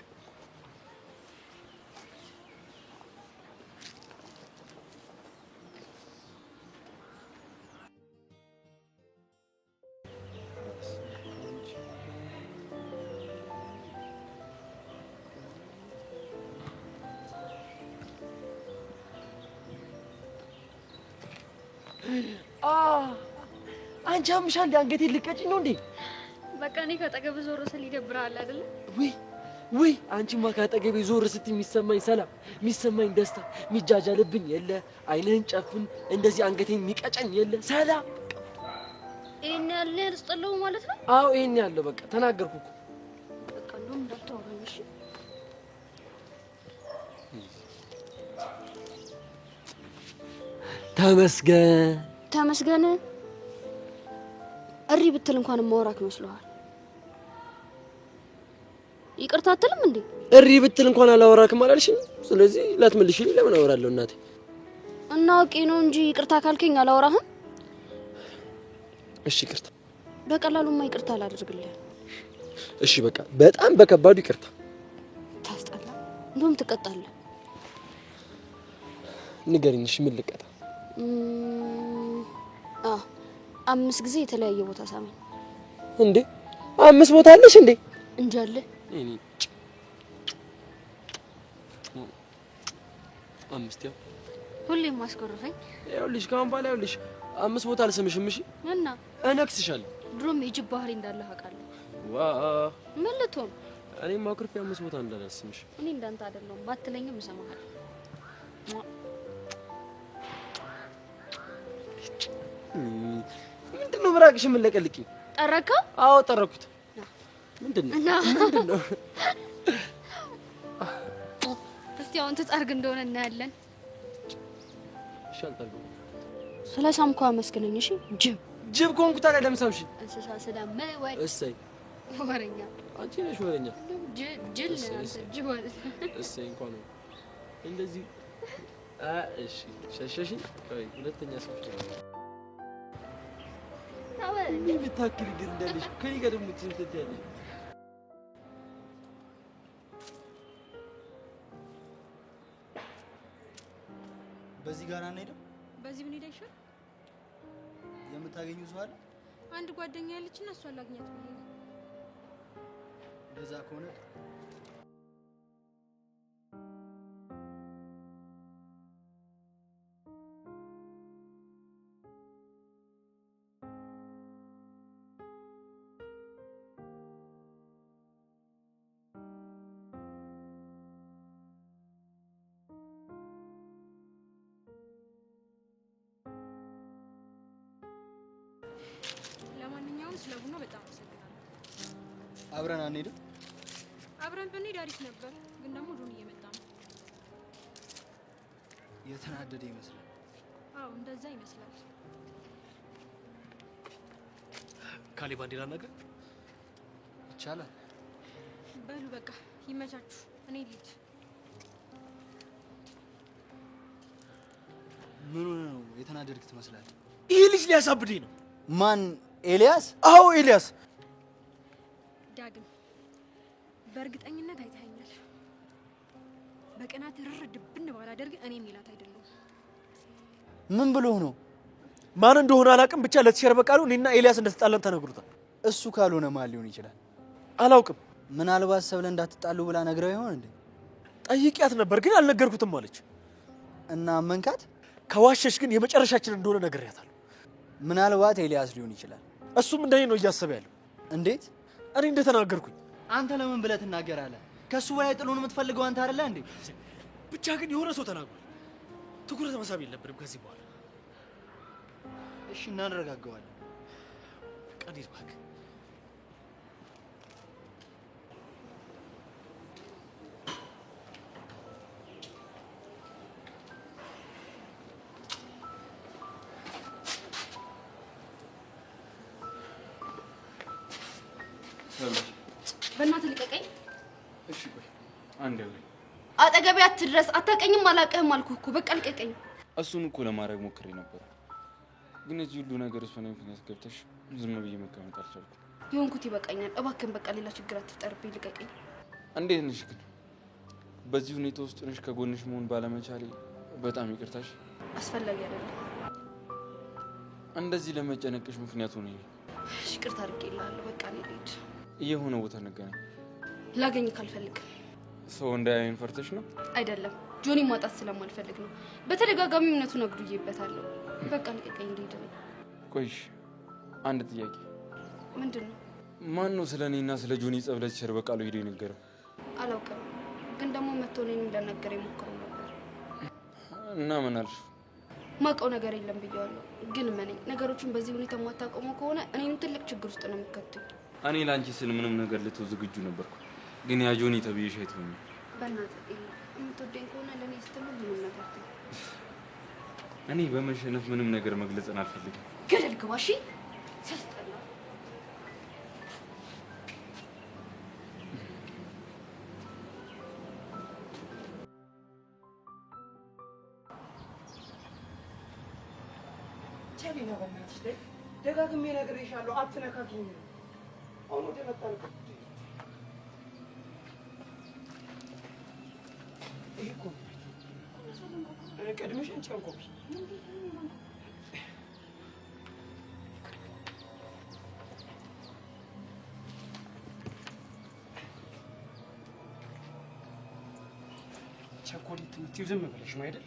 S8: አንቺ አምሻል እንደ አንገቴን ልቀጭኝ ነው እንዴ?
S4: በቃ እኔ ከጠገብ ዞር ስል ይደብራል አይደል?
S14: ውይ አንቺማ ካጠገቤ ዞር ስትይ የሚሰማኝ ሰላም፣ የሚሰማኝ ደስታ፣ የሚጃጃልብኝ የለ አይንህን ጨፍን እንደዚህ አንገቴን የሚቀጨኝ የለ ሰላም።
S4: ይሄን ያለ ልስጥለው ማለት ነው?
S14: አዎ ይሄን ያለው በቃ ተናገርኩ እኮ።
S4: በቃ እንደውም እንዳታወራኝ እሺ?
S14: ተመስገን
S4: ተመስገን። እሪ ብትል እንኳን ማውራክ መስሎሃል? ይቅርታ አትልም እንዴ?
S14: እሪ ብትል እንኳን አላወራክም አላልሽኝ? ስለዚህ ላትመልሽልኝ ለምን አወራለሁ እናቴ?
S4: እናውቄ ነው እንጂ ይቅርታ ካልከኝ አላወራህም።
S14: እሺ ይቅርታ።
S4: በቀላሉማ ይቅርታ አላደርግልህ።
S14: እሺ በቃ በጣም በከባዱ ይቅርታ።
S4: ታስጠላ። እንደውም ትቀጣለህ።
S14: ንገሪኝ እሺ ምን ልቀጣ?
S4: 5 ጊዜ የተለያየ ቦታ ሳመኝ።
S14: እንዴ 5 ቦታ አለሽ እንዴ?
S4: እንጃለ
S14: እኔ 5 ያው
S4: ሁሌም ማስቆርፈኝ።
S14: ይኸውልሽ ካሁን በኋላ ይኸውልሽ 5 ቦታ አልስምሽም እሺ?
S4: እና
S14: እነክስሻለሁ።
S4: ድሮም የጅብ ባህሪ እንዳለ አውቃለሁ።
S14: ዋ
S4: ምን ልትሆን?
S14: እኔም አኩርፌ 5 ቦታ እንዳላስምሽ።
S4: እኔ እንዳንተ አይደለሁም። ባትለኝም እሰማሃለሁ።
S14: ምንድነው ምራቅሽ ምን ለቀልቂኝ?
S4: ጠረካ?
S14: አዎ ጠረኩት። ምንድነው?
S4: እስቲ አሁን ትጠርግ እንደሆነ እናያለን።
S14: እሺ አልጠርግም።
S4: እሱ ስለሳምኩ አመስግነኝ እሺ።
S14: ጅብ ኮንኩ ታዲያ ለምሳምሽ
S4: እንስሳ ስለምወድ
S14: እሰይ
S4: ወረኛ
S14: አንቺ ነሽ ወረኛ
S4: ጅል ጅብ ማለት
S14: እሰይ እንኳን እንደዚህ እሺ ሸሸሽ ቆይ ሁለተኛ ሰው ምን ብታክል ግን እንዳለሽ ከኔ ጋር ደግሞ ትምትት ያለሽ
S3: በዚህ ጋር አንሄድም?
S15: በዚህ ምን ይደሻል?
S3: የምታገኙ ሰው አለ?
S15: አንድ ጓደኛ ያለችና እሷን ላግኛት ብዬ ነው።
S3: እንደዛ ከሆነ
S15: ለማንኛውም ስለ ቡና በጣም አመሰግናለሁ።
S3: አብረን አንሄድም?
S15: አብረን ብንሄድ አሪፍ ነበር፣ ግን ደግሞ ጆን እየመጣ ነው።
S3: የተናደደ ይመስላል።
S15: አዎ እንደዛ ይመስላል።
S10: ካሌብ አንዴ ላናግር
S3: ይቻላል?
S15: በሉ በቃ ይመቻችሁ፣ እኔ ልሂድ።
S3: ምን ሆነ ነው የተናደድክ ትመስላለህ?
S10: ይሄ ልጅ ሊያሳብደኝ ነው።
S3: ማን? ኤልያስ?
S10: አዎ ኤልያስ።
S15: ዳግም በእርግጠኝነት አይተኸኛል። በቅናት ርር ድብን ባላደርግ እኔ ሚላት አይደለም።
S3: ምን ብሎ ነው?
S10: ማን እንደሆነ አላውቅም፣ ብቻ ለተሸር በቃሉ እኔና ኤልያስ እንደተጣላን ተነግሮታል።
S3: እሱ ካልሆነ ማን ሊሆን ይችላል?
S10: አላውቅም።
S3: ምናልባት ሰብለ እንዳትጣሉ ብላ ነግረው ይሆን እንዴ?
S10: ጠይቂያት ነበር ግን አልነገርኩትም አለች።
S3: እና አመንካት?
S10: ከዋሸሽ ግን የመጨረሻችን እንደሆነ ነግሬያታለሁ።
S3: ምናልባት ኤልያስ ሊሆን ይችላል።
S10: እሱም እንደኔ ነው እያሰበ ያለው።
S3: እንዴት?
S10: እኔ እንደተናገርኩኝ።
S3: አንተ ለምን ብለህ ትናገራለህ? ከሱ በላይ ጥሎን የምትፈልገው አንተ አይደለ እንዴ?
S10: ብቻ ግን የሆነ ሰው ተናግሯል። ትኩረት መሳብ የለብንም ከዚህ በኋላ።
S3: እሺ እናረጋጋዋለን።
S10: ቀዲር እባክህ።
S4: በእናትህ ልቀቀኝ።
S7: እሺ ቆይ አንዴ አውሪ።
S4: አጠገቤ አትድረስ። አታውቀኝም፣ አላውቅህም አልኩህ እኮ። በቃ ልቀቀኝ።
S7: እሱን እኮ ለማድረግ ሞክሬ ነበር፣ ግን እዚህ ሁሉ ነገር እሱ ነው ምክንያት ገብተሽ ዝም ብዬ መቀመጥ አልቻልኩም።
S4: የሆንኩት ይበቃኛል። እባክህን በቃ ሌላ ችግር አትፍጠርብኝ። ልቀቀኝ።
S7: እንዴት ነሽ ግን? በዚህ ሁኔታ ውስጥ ነሽ ከጎንሽ መሆን ባለመቻሌ በጣም ይቅርታሽ።
S4: አስፈላጊ አይደለም።
S7: እንደዚህ ለመጨነቅሽ ምክንያቱ ነኝ።
S4: እሺ ይቅርታ አድርጌልሃለሁ። በቃ እኔ ልሂድ።
S7: የሆነ ቦታ እንገናኝ።
S4: ላገኝ ካልፈልግ
S7: ሰው እንዳያየን ፈርተሽ ነው?
S4: አይደለም፣ ጆኒ ማጣት ስለማልፈልግ ነው። በተደጋጋሚ እውነቱን አግዱዬበታለሁ። በቃ ልቀቀኝ፣ ልሂድ ነው።
S7: ቆይሽ አንድ ጥያቄ።
S4: ምንድን ነው?
S7: ማን ነው ስለ እኔና ስለ ጆኒ ጸብ ለተሸር በቃሉ ሄዶ የነገረው?
S4: አላውቅም፣ ግን ደግሞ መጥቶ እኔን እንደነገረ ሞክሮ ነበር።
S7: እና ምን አልሽ?
S4: ማውቀው ነገር የለም ብዬዋለሁ። ግን እመነኝ፣ ነገሮችን በዚህ ሁኔታ የማታቆመው ከሆነ እኔም ትልቅ ችግር ውስጥ ነው የሚከቱኝ።
S7: እኔ ላንቺ ስል ምንም ነገር ልተው ዝግጁ ነበርኩ፣ ግን ያ ጆኒ ተብዬሽ አይተውኝ።
S4: በእናትህ የምትወደኝ ከሆነ ለእኔ ስትል ምንም ነገር ትል።
S7: እኔ በመሸነፍ ምንም ነገር መግለጽን አልፈልግም።
S4: ገደል ግባ። እሺ ሲያስጠላ።
S8: ቸሊና በእናትሽ ደጋግሜ ነግሬሻለሁ፣ አትነካኪኝ። አሁን ወደ መጣንበት ይሄ እኮ ቀድመሽ አንቺ አንቆብሽ ቸኮሌት የምትይው ዝም ብለሽ ነው አይደል?